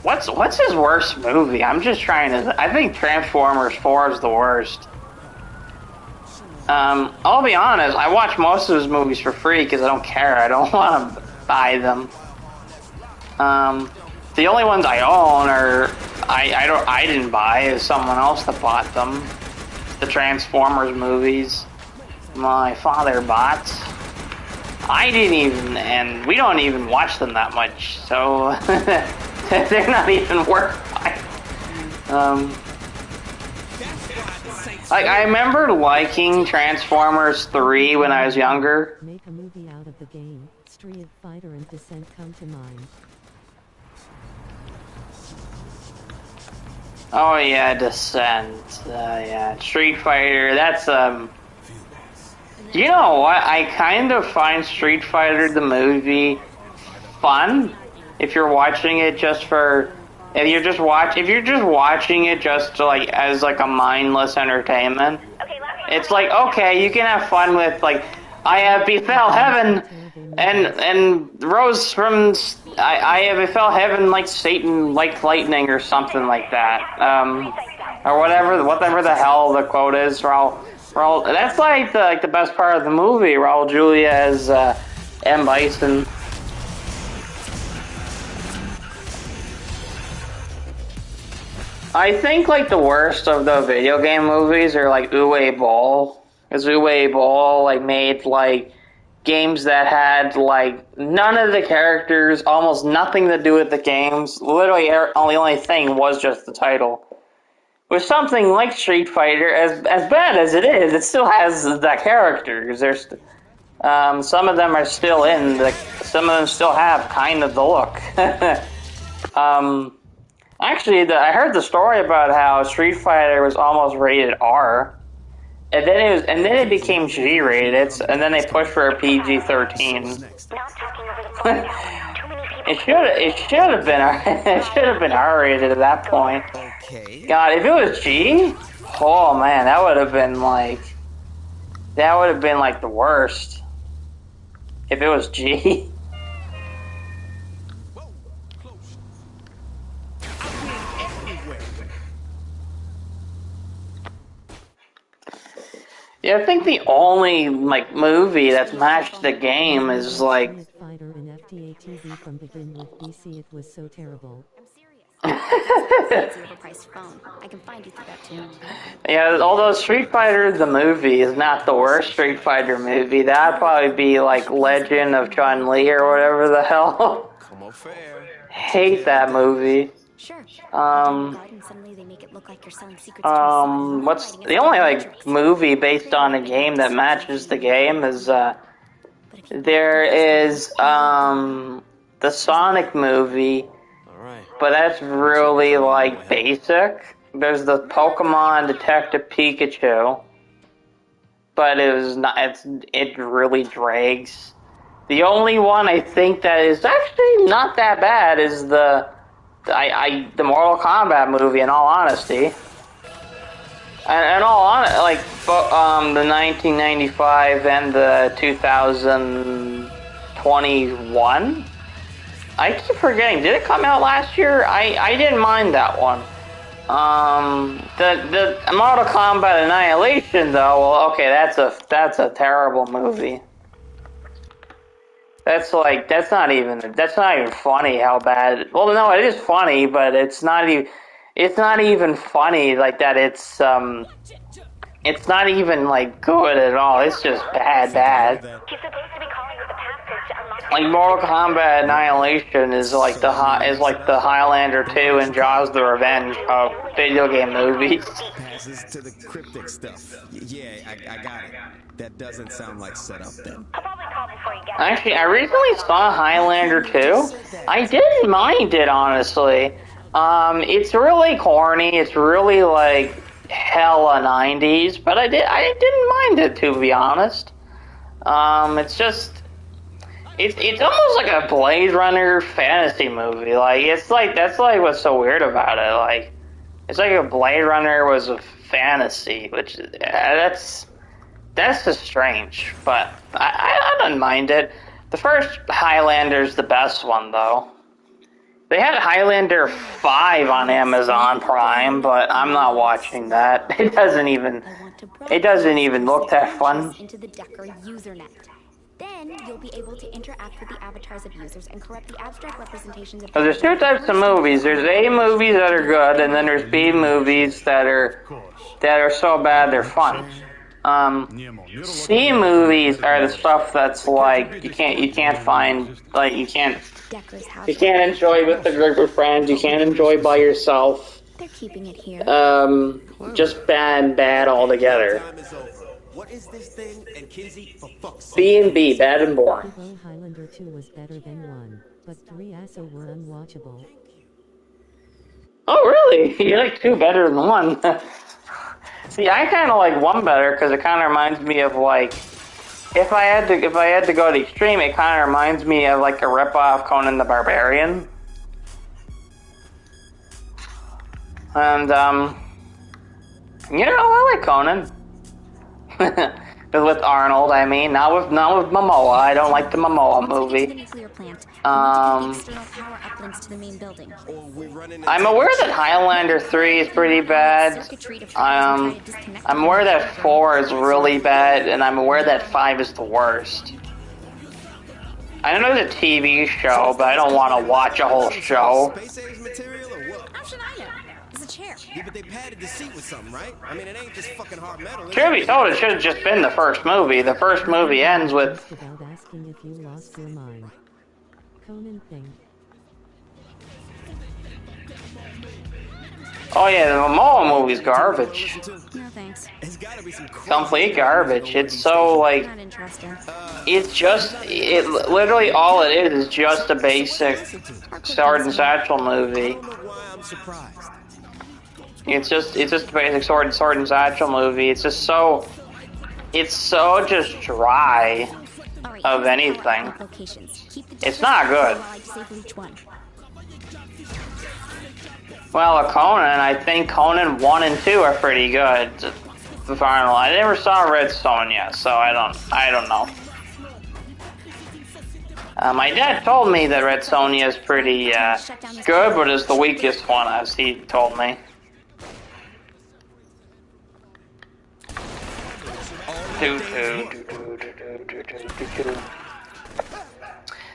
what's his worst movie? I'm just trying to. I think Transformers 4 is the worst. I'll be honest. I watch most of his movies for free because I don't care. I don't want to buy them. The only ones I own are I didn't buy. Is someone else that bought them. The Transformers movies. My father bought. I didn't even, and we don't even watch them that much, so they're not even worth buying. Like, I remember liking Transformers 3 when I was younger. Make a movie out of the game. Street Fighter and Descent come to mind. Oh yeah, Descent. Yeah, Street Fighter. That's You know what? I kind of find Street Fighter the movie fun if you're watching it just for. If you're just watching it just to, like, as like a mindless entertainment. It's like, okay, you can have fun with, like, I have befell heaven and rose from I have befell heaven like Satan like lightning or something like that. Or whatever the hell the quote is. Raul, that's like the best part of the movie. Raul Julia as M. Bison. I think like the worst of the video game movies are like Uwe Boll. Because Uwe Boll like made like games that had like none of the characters, almost nothing to do with the games. Literally, the only thing was just the title. With something like Street Fighter, as bad as it is, it still has the characters. There's some of them are still in. Some of them still have kind of the look. Actually, I heard the story about how Street Fighter was almost rated R, and then it became G-rated, and then they pushed for a PG-13. It should have been R-rated at that point. God, if it was G, oh man, that would have been like the worst. If it was G. Yeah, I think the only like movie that's matched the game is like. Fighter in FTA TV from begin with BC. It was so terrible. I'm serious. Overpriced phone. I can find you through that too. Yeah, although Street Fighter the movie is not the worst Street Fighter movie, that'd probably be like Legend of Chun-Li or whatever the hell. Come on, fair. Hate that movie. Sure. Suddenly they make it look like you're selling secrets what's the only like movie based on a game that matches the game is there is the Sonic movie, but that's really like basic. There's the Pokemon Detective Pikachu, but it was not. It really drags. The only one I think that is actually not that bad is the Mortal Kombat movie, in all honesty. And all on like the 1995 and the 2021. I keep forgetting. Did it come out last year? I didn't mind that one. The Mortal Kombat Annihilation though. Well, okay, that's a terrible movie. That's not even funny how bad. Well, no, it is funny, but it's not even funny like that. It's It's not even like good at all. It's just bad. He's supposed to be calling with the passcode to unlock. Like Mortal Kombat Annihilation is like the Highlander 2 and Jaws the Revenge of video game movies. Passes to the cryptic stuff. Yeah, I got it. That doesn't sound like setup then. I'll probably call before you get. Actually, I recently saw Highlander 2. I didn't mind it, honestly. It's really corny. It's really like hella 90s, but I didn't mind it, to be honest. It's just it's almost like a Blade Runner fantasy movie. Like that's like what's so weird about it. Like it's like a Blade Runner was a fantasy, which that's just strange. But I don't mind it. The first Highlander's the best one, though. They had Highlander 5 on Amazon Prime, but I'm not watching that. It doesn't even look that fun. Into the Decker usernet. Then you'll be able to interact with the avatars of users and corrupt the abstract representations of. So there's two types of movies. There's A movies that are good, and then there's B movies that are so bad they're fun. C movies are the stuff that's like you can't find, like you can't enjoy with a group of friends. You can't enjoy by yourself. They're keeping it here. Just bad altogether. What is this thing? And Kinsey, for fuck's sake. B and B, bad and boring. Although Highlander 2 was better than 1, but 3 also were unwatchable. Oh really? You like 2 better than 1? See, I kind of like 1 better because it kind of reminds me of like, if I had to go to the extreme, it kind of reminds me of like a ripoff Conan the Barbarian. And you know, I like Conan. With Arnold, I mean, not with Momoa. I don't like the Momoa movie. I'm aware that Highlander 3 is pretty bad. I'm aware that 4 is really bad, and I'm aware that 5 is the worst. I know there's a TV show, but I don't want to watch a whole show. How should I know? There's a chair. Yeah, but they padded the seat with something, right? I mean, it ain't just fucking hard metal. Truth be told, it should have just been the first movie. The first movie ends with... About asking if you lost your mind. Conan thing. Oh yeah, the Momoa movie's garbage. No thanks. It's gotta be some Complete garbage. It's so like... Not interested. Literally all it is just a basic sword and satchel movie. why I'm surprised. It's just a basic sword and satchel movie. It's so just dry of anything. It's not good. Well, Conan, I think Conan 1 and 2 are pretty good. I never saw Red Sonja, so I don't know. My dad told me that Red Sonja is pretty good, but is the weakest one, as he told me. The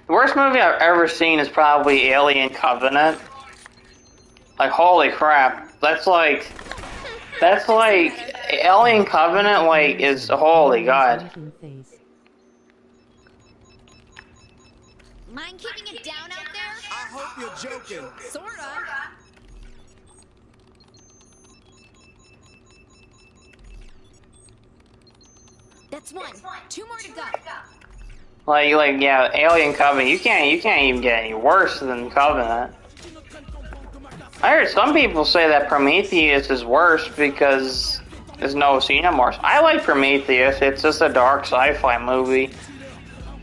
worst movie I've ever seen is probably Alien Covenant. Like, holy crap. That's like Alien Covenant, like, is, holy god. Mind keeping it down out there? I hope you're joking. Sorta. That's 1. 2 more to go. Like, yeah, Alien Covenant, you can't even get any worse than Covenant. I heard some people say that Prometheus is worse because there's no xenomorphs. I like Prometheus, it's just a dark sci-fi movie.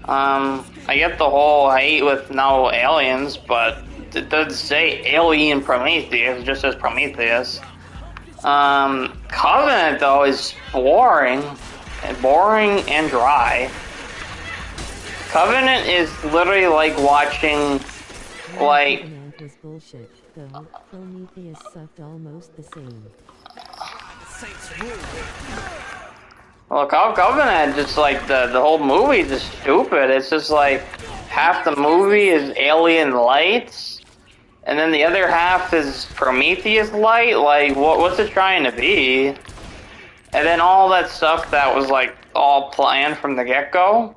I get the whole hate with no aliens, but it does say Alien Prometheus, just as Prometheus. Covenant, though, is boring and dry. Covenant is literally like watching, like... Covenant was bullshit, though. Prometheus sucked almost the same. Well, Covenant, just like, the whole movie is just stupid. It's just like, half the movie is alien lights, and then the other half is Prometheus light. Like, what's it trying to be? And then all that stuff that was like all planned from the get-go.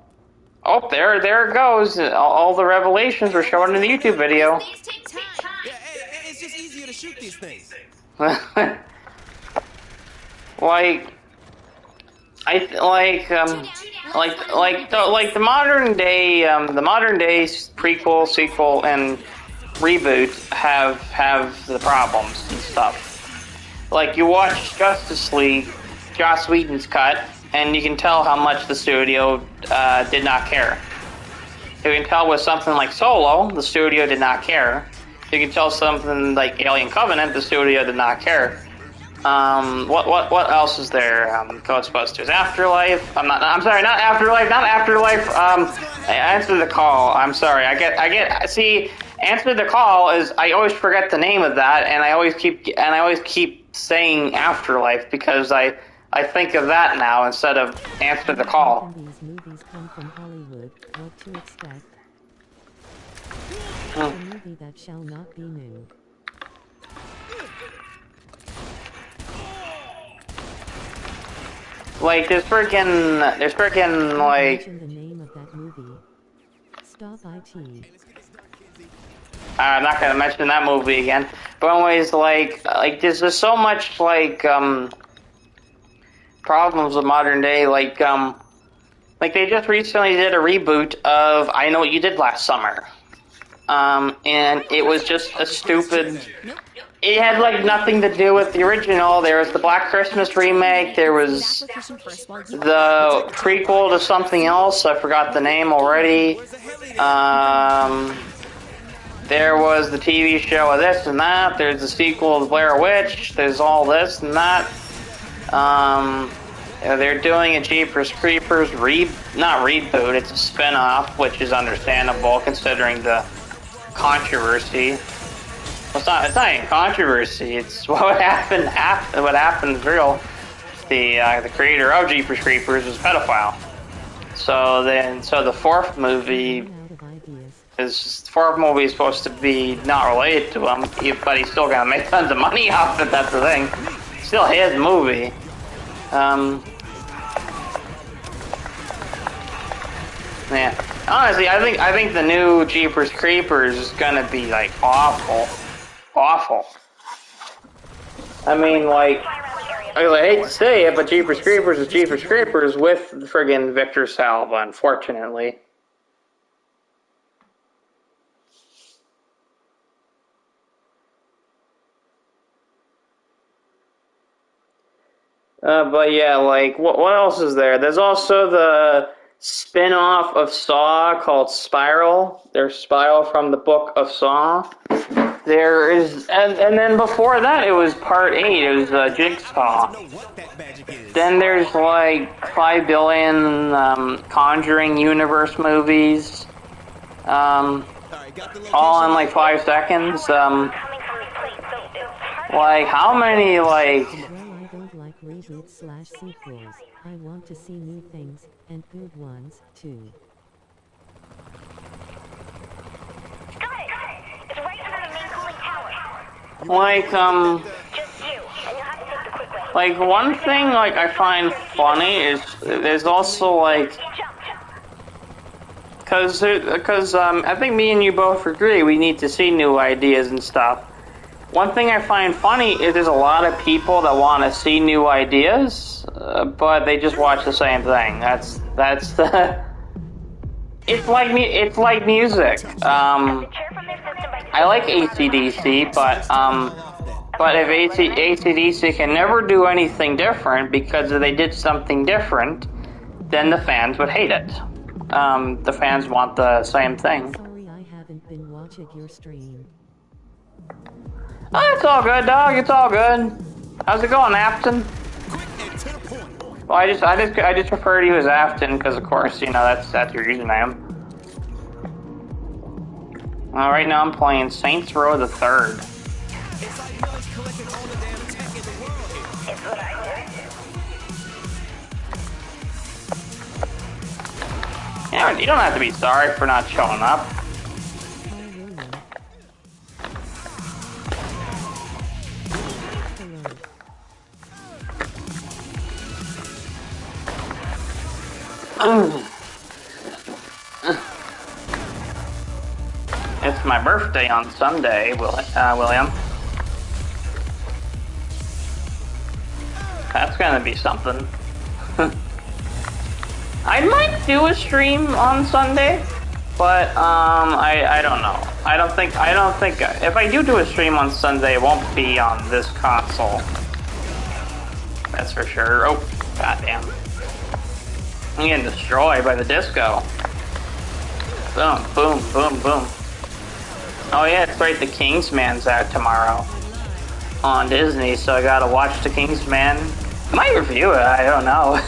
Oh, there it goes. All the revelations were shown in the YouTube video. Yeah, hey, it's just easier to shoot these things. Like the modern day prequel, sequel, and reboot have the problems and stuff. Like you watch Justice League, Joss Whedon's cut, and you can tell how much the studio did not care. You can tell with something like Solo, the studio did not care. You can tell something like Alien Covenant, the studio did not care. What else is there? Ghostbusters, Afterlife. I'm sorry, not Afterlife. Answer the Call. I'm sorry. See, Answer the Call is, I always forget the name of that, and I always keep saying Afterlife because I think of that now instead of Answer the Call. These movies come from Hollywood. What to expect? Hmm. A movie that shall not be new. Like, there's freaking like. Mention the name of that movie. Stop IT. I'm not gonna mention that movie again. But anyways, like there's just so much like problems with modern day. Like they just recently did a reboot of I Know What You Did Last Summer, and it was just a stupid. It had like nothing to do with the original. There was the Black Christmas remake. There was the prequel to something else. I forgot the name already. There was the TV show of this and that. There's the sequel to Blair Witch. There's all this and that. They're doing a Jeepers Creepers not reboot. It's a spin-off, which is understandable considering the controversy. Well, it's not even controversy. It's what happened. What happened real. The creator of Jeepers Creepers was a pedophile. So the fourth movie is supposed to be not related to him, but he's still gonna make tons of money off it. That's the thing. It's still his movie. Yeah. Honestly, I think the new Jeepers Creepers is gonna be like awful. I mean, like, I hate to say it, but Jeepers Creepers is Jeepers Creepers with friggin' Victor Salva, unfortunately. But yeah, like, what else is there? There's also the spin-off of Saw called Spiral. There's Spiral from the book of Saw. There is, and then before that it was Part 8, it was Jigsaw. Then there's like 5 billion Conjuring universe movies, all in like 5 seconds. Like, how many, like... Well, I don't like reboots/sequels. I want to see new things, and good ones, too. Like, one thing, like, I find funny is there's also, like, because I think me and you both agree we need to see new ideas and stuff. One thing I find funny is there's a lot of people that want to see new ideas, but they just watch the same thing. That's the... It's like music. I like AC/DC, but if AC/DC can never do anything different because if they did something different, then the fans would hate it. The fans want the same thing. Sorry I haven't been watching your stream. Oh, it's all good, dog. It's all good. How's it going, Afton? Well, I just refer to you as Afton because, of course, you know that's your username. Right now I'm playing Saints Row the Third. Yeah, you don't have to be sorry for not showing up. It's my birthday on Sunday, William. That's gonna be something. I might do a stream on Sunday, but I don't know. I don't think if I do a stream on Sunday, it won't be on this console. That's for sure. Oh, goddamn! I'm getting destroyed by the disco. Boom, boom, boom, boom. Oh yeah, it's right. The Kingsman's out tomorrow on Disney, so I gotta watch The Kingsman. I might review it. I don't know.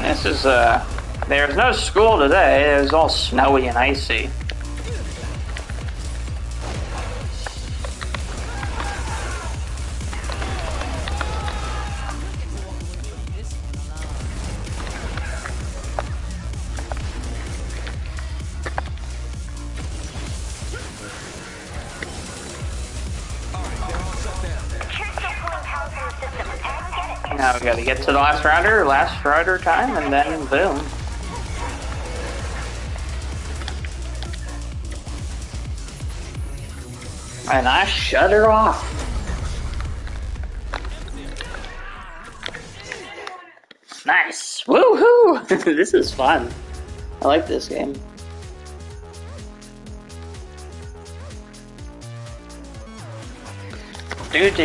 This is there's no school today. It was all snowy and icy. Now we gotta get to the last router time, and then boom. And I shut her off. Nice! Woohoo! This is fun. I like this game. This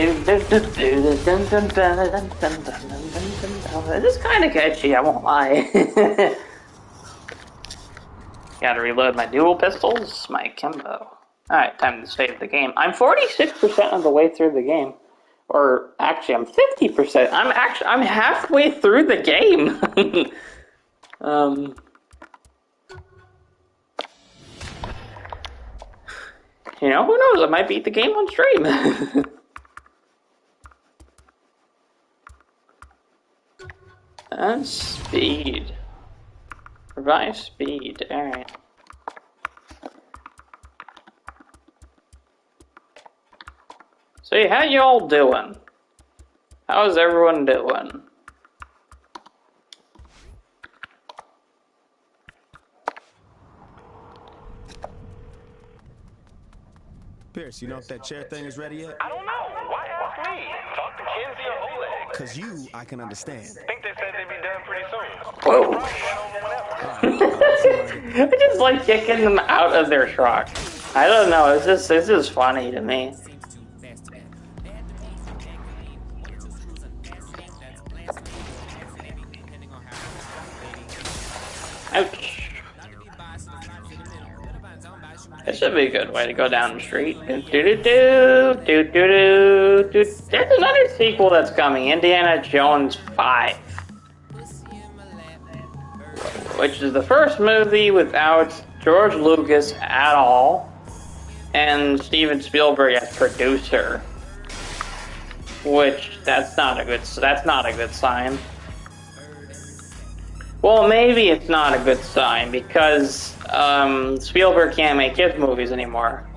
is kind of catchy, I won't lie. Gotta reload my dual pistols, my Kimbo. Alright, time to save the game. I'm 46% of the way through the game. Or, actually, I'm 50%. I'm halfway through the game. You know, who knows? I might beat the game on stream. And speed. Revive speed. Alright. So, how y'all doing? How's everyone doing? Pierce, you know if that chair thing is ready yet? I don't know. Why ask me? Talk to Kenzie or Oleg. Cause you, I can understand. I think they said they'd be done pretty soon. Whoa! I just like kicking them out of their truck. I don't know, it's just funny to me. Ouch. This should be a good way to go down the street. There's another sequel that's coming, Indiana Jones 5. Which is the first movie without George Lucas at all, and Steven Spielberg as producer. Which, that's not a good sign. Well, maybe it's not a good sign, because Spielberg can't make his movies anymore.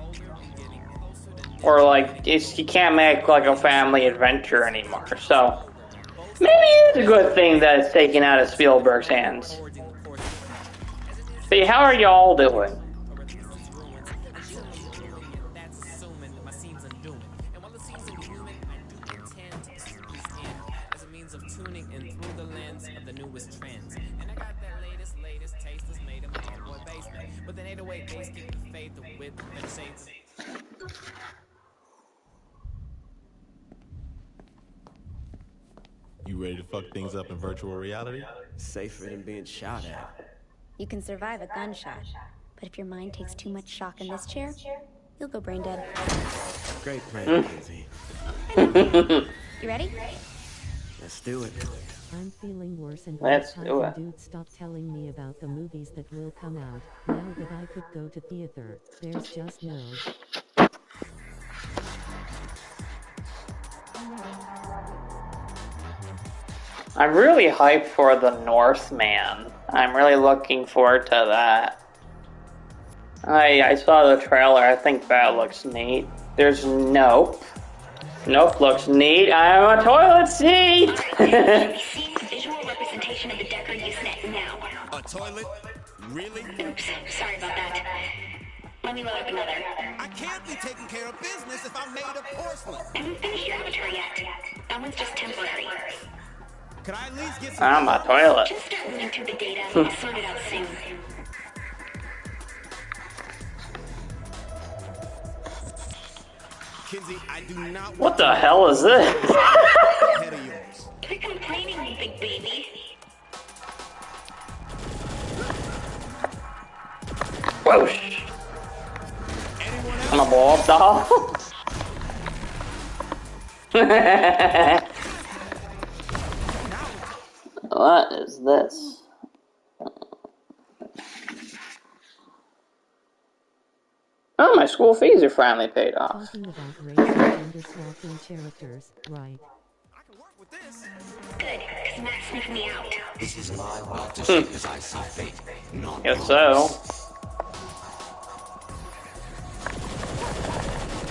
Or, like, he can't make, like, a family adventure anymore. So, maybe it's a good thing that it's taken out of Spielberg's hands. See, how are y'all doing? You ready to fuck things up in virtual reality? Safer than being shot at. You can survive a gunshot, but if your mind takes too much shock in this chair, you'll go brain dead. Great plan, Kenzie. You ready? Let's do it. I'm feeling worse and Let's do it. Dude, stop telling me about the movies that will come out. Now that I could go to theater, there's just no. I'm really hyped for The Northman. I'm really looking forward to that. I saw the trailer. I think that looks neat. There's Nope. Nope looks neat. I'm a toilet seat! Visual representation of the Decker Usenet now. A toilet? Really? Oops, sorry about that. Let me load up another. I can't be taking care of business if I'm made of porcelain. I haven't finished your avatar yet. That one's just temporary. Could I at least get some... I'm a toilet. Just start running through the data and I'll sort it out soon. Kinsey, I do not What the hell is this? head of yours. Quit complaining, you big baby. Whoosh. I'm a blow up doll. What is this? Oh, my school fees are finally paid off. Talking about race and gender swapping characters, right? I can work with this. Good, because Matt sniffed me out. This is my world to shape as I see fit, not Guess yours. so.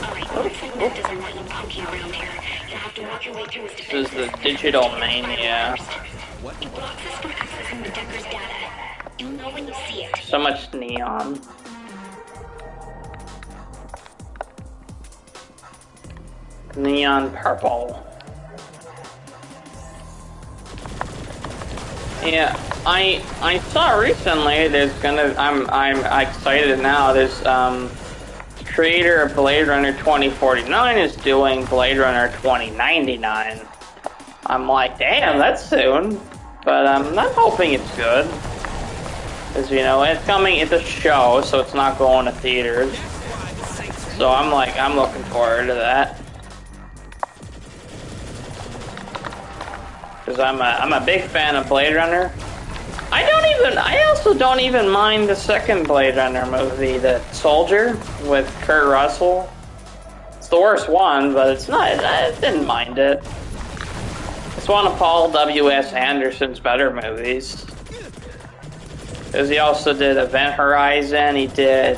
Alright, looks like Matt doesn't want you punking around here. You'll have to walk your way through his This is defenses. the digital mania. It blocks us from accessing the Decker's data. You'll know when you see it. So much neon. Neon purple. Yeah, I saw recently there's gonna I'm excited now. There's creator of Blade Runner 2049 is doing Blade Runner 2099. I'm like, damn, that's soon. But I'm hoping it's good. Cause you know, it's a show, so it's not going to theaters. So I'm looking forward to that. Cause I'm a big fan of Blade Runner. I also don't even mind the second Blade Runner movie, The Soldier, with Kurt Russell. It's the worst one, but it's not, I didn't mind it. It's one of Paul W.S. Anderson's better movies. Cause he also did Event Horizon, he did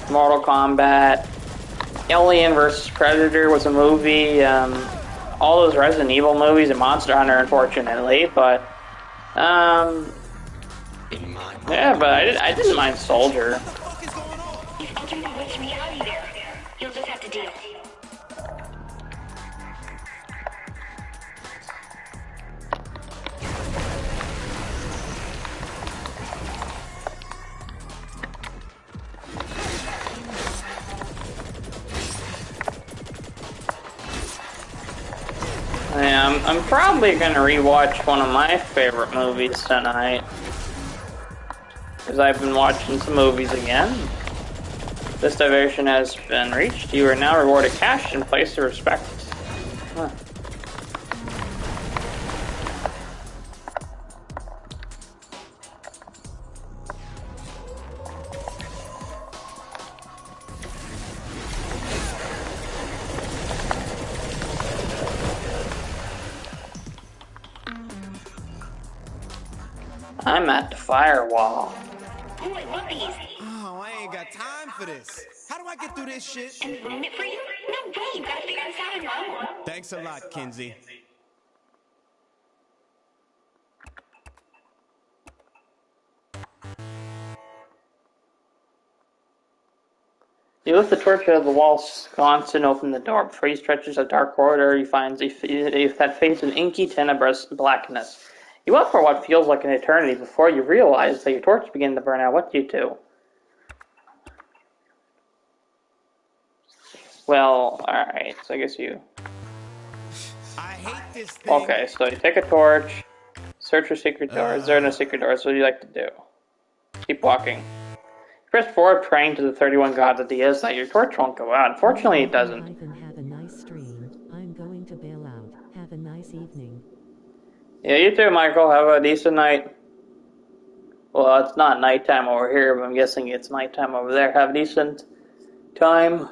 Mortal Kombat, Alien vs. Predator was a movie, all those Resident Evil movies and Monster Hunter, unfortunately, but yeah, but I didn't mind Soldier. You've entered the glitch reality there. You'll just have to deal. Yeah, I'm probably gonna rewatch one of my favorite movies tonight. Because I've been watching some movies again. This diversion has been reached. You are now rewarded cash in place of respect. Huh. I'm at the firewall. Oh, I love these. Oh, I ain't got time for this. How do I get through this shit? And ruin it for you? No way, you gotta figure this out on your own. Thanks a lot, Kinsey. You lift the torch out of the wall sconce and open the door. Before he stretches a dark corridor, he finds that fades an inky tenebrous blackness. You walk for what feels like an eternity before you realize that your torch begins to burn out. What do you do? Well, alright, so I guess you... I hate this thing. Okay, so you take a torch, search for secret doors. There are no secret doors, what do you like to do? Keep walking. Press forward, praying to the 31 gods of Diaz that your torch won't go out. Unfortunately, it doesn't. Ivan, have a nice stream. I'm going to bail out. Have a nice evening. Yeah, you too, Michael. Have a decent night. Well, it's not nighttime over here, but I'm guessing it's nighttime over there. Have a decent time.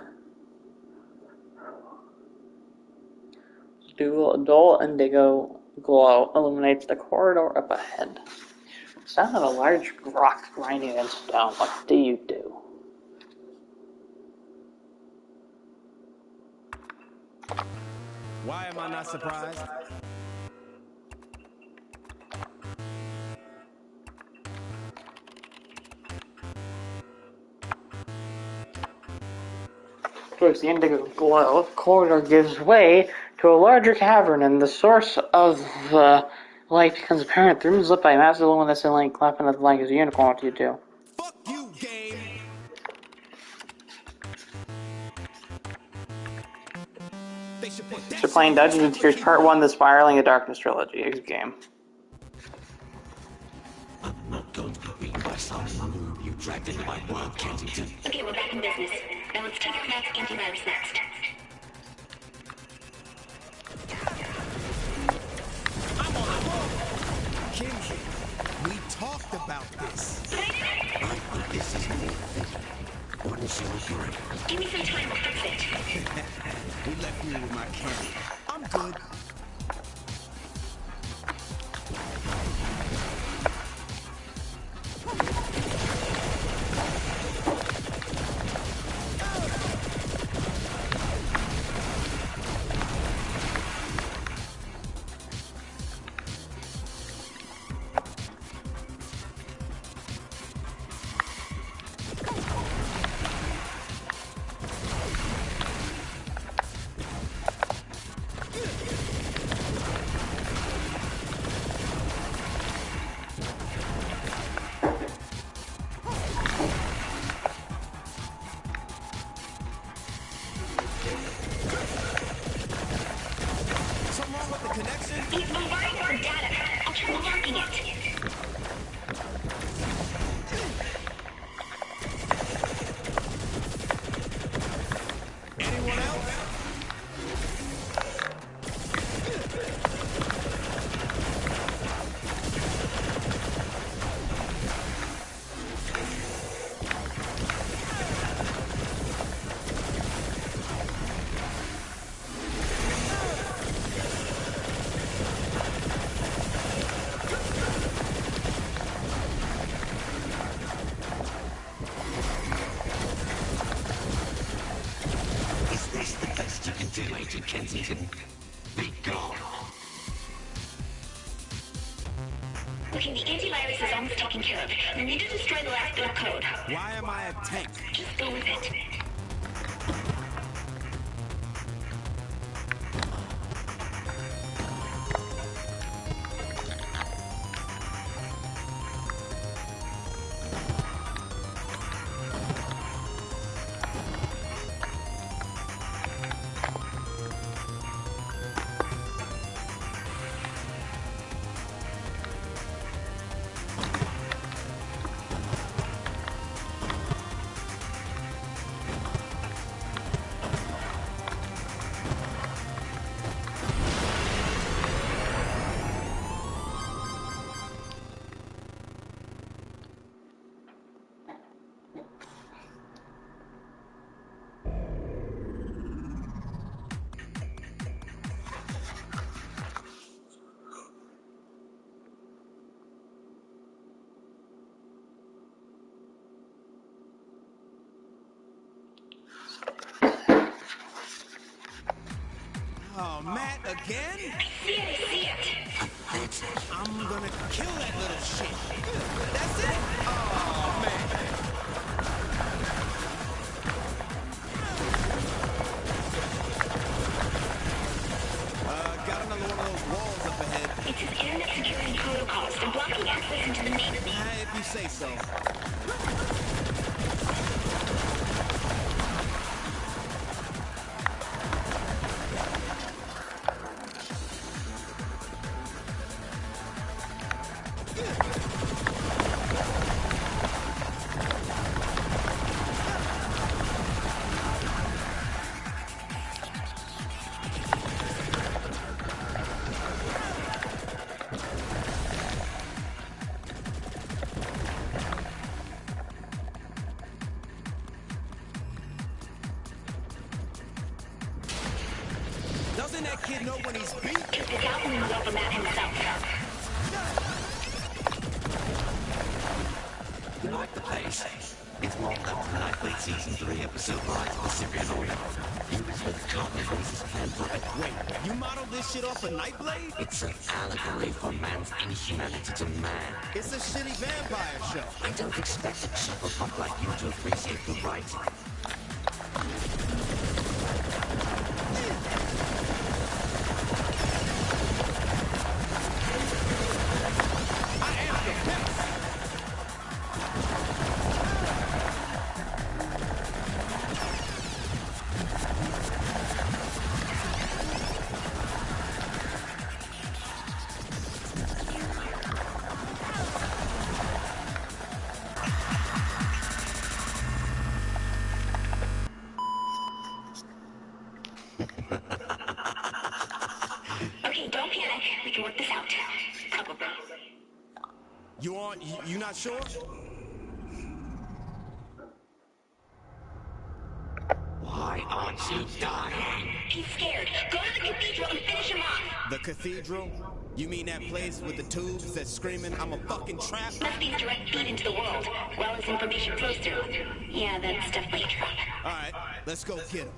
Dual indigo glow illuminates the corridor up ahead. Sound of a large rock grinding against stone. What do you do? Why am I not surprised? Towards the indigo glow, the corridor gives way to a larger cavern, and the source of the light becomes apparent. The room is lit by a massive luminescent light, clapping at the light as a unicorn. What do you do? Fuck you, game! They should put that So playing Dungeons and Tears Part 1, The Spiraling of Darkness Trilogy. X game. I'm not going to be beaten by some noob you dragged into my world, Kensington. Okay, we're back in business. Now let's take out Matt's antivirus next. Kenzie, we talked about this. This is more wouldn't you agree? Give me some time, we'll fix it. We left me with my candy. I'm good. Kensington, be gone. Okay, the antivirus is almost taken care of. We need to destroy the last bit of code. Why am I a tank? Just go with it. Oh, Matt again? See it. I'm gonna kill that little shit. That's it? Oh, man. Got another one of those walls up ahead. It's his internet security protocols. They're blocking access into the main... If you say so. Doesn't that kid know when he's beat? It's out in the middle of the map himself. face. It's more like Nightblade Season 3, Episode 5 of the Syrian Order. You was with Cartman Moses Pembroke. Wait, you modeled this shit off a Nightblade? It's an allegory for man's inhumanity to man. It's a shitty vampire show. I don't expect a cheaper punk like you to appreciate the writing. Okay, don't panic. We can work this out. Probably. You not sure? Why aren't you dying? He's scared. Go to the cathedral and finish him off. The cathedral? You mean that place with the tubes that's screaming, I'm a fucking trap? Must be the direct feed into the world, well as information flows through. Yeah, that's definitely a trap. Alright, let's go get him.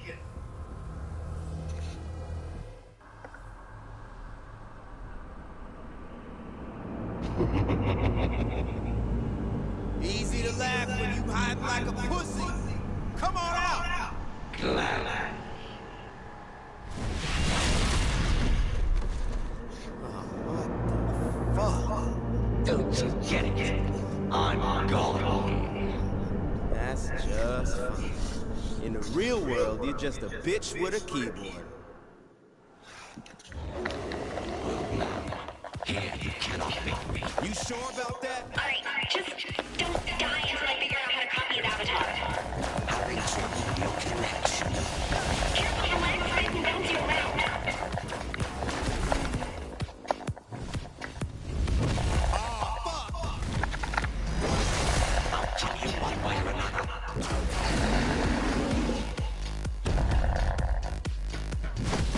Easy to laugh when you hide like a pussy. Come on out! Glad. Fuck. Don't you get it? I'm gone. That's just fine. In the real world, you're just a bitch with a keyboard. Here, you cannot beat me. You sure about that? Alright, just don't die until I figure out how to copy his avatar. Having trouble with your connection. Careful your legs, I can bounce you around. I'll tell you one way or another.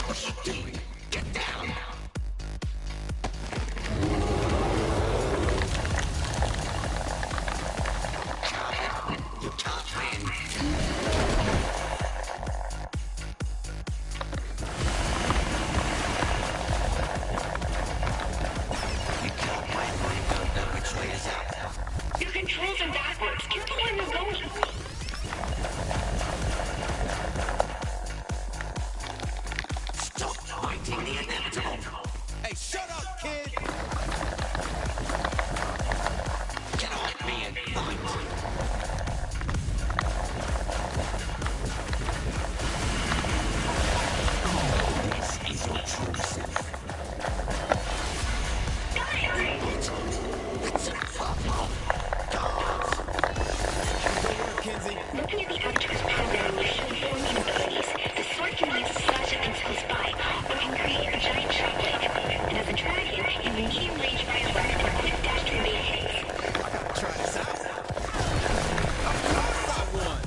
What are you doing? Get down. You can't win. You can't win when you don't know which way is out. Your controls are backwards. Careful where you're going. Stop fighting the inevitable. Hey, shut up, kid! Get off me and fight. This is your true self. It's a fucking guards. Good work, Kenzie. Looking at the avatar's programming, you show four main abilities. The sword can be used to slash at things close by, or can create a giant shockwave. And as a dragon, you have medium range fireworks and a quick dash to evade hits. I gotta try this out. Of course I won!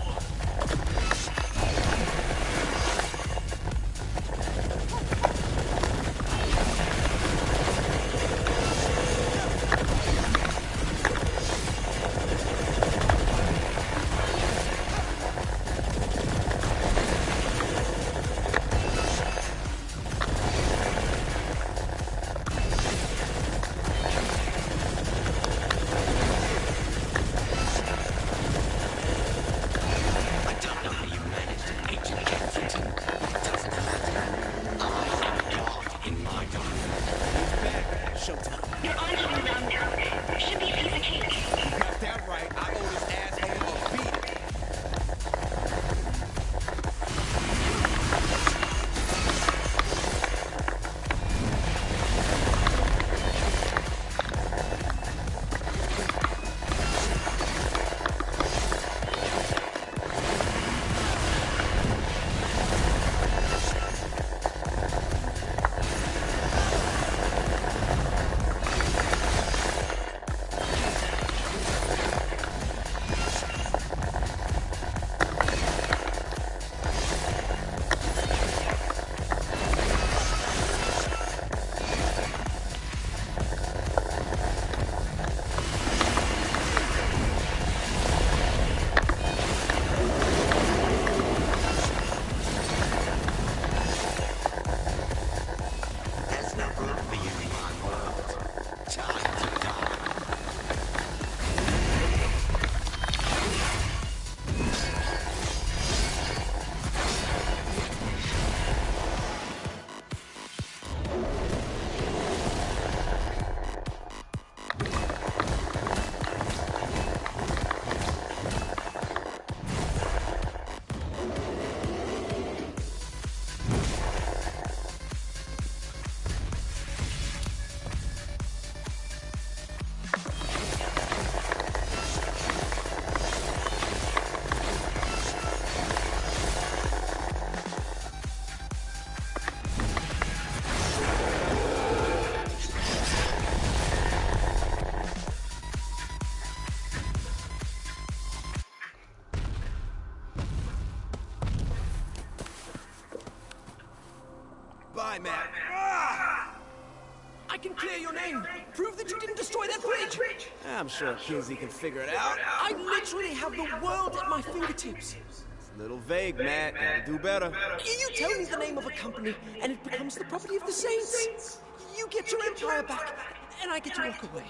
can clear your name. Prove that you didn't destroy that bridge. I'm sure Kingsley can figure it out. I literally have the world at my fingertips. It's a little vague, Matt. Gotta do better. You tell me the name of a company, and it becomes the property of the Saints. You get your empire back, and I get to walk away.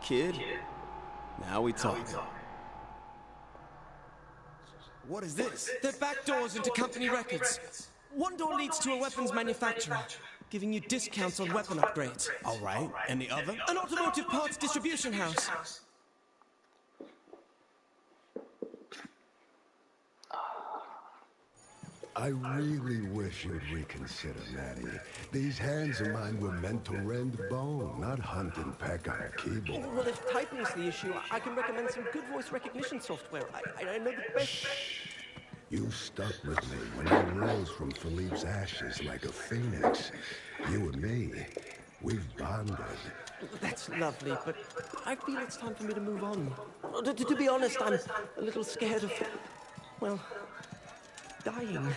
Kid, now we talk. What is this? They're back doors into company records. One door leads to a weapons manufacturer, giving you discounts on weapon upgrades. All right, and the other? An automotive parts distribution house. I really wish you'd reconsider, Maddie. These hands of mine were meant to rend bone, not hunt and peck on a keyboard. Well, if typing's the issue, I can recommend some good voice recognition software. I know the best... Shh. You stuck with me when I rose from Philippe's ashes like a phoenix. You and me, we've bonded. That's lovely, but I feel it's time for me to move on. To be honest, I'm a little scared of... well... dying.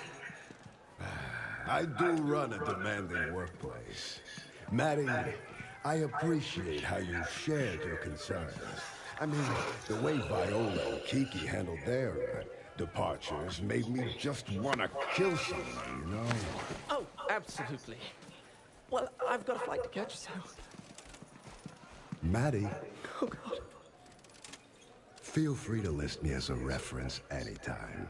I do run a demanding workplace. Maddie, I appreciate how you shared your concerns. I mean, the way Viola and Kiki handled their departures made me just want to kill someone, you know? Oh, absolutely. Well, I've got a flight to catch, so... Maddie. Oh, God. Feel free to list me as a reference anytime.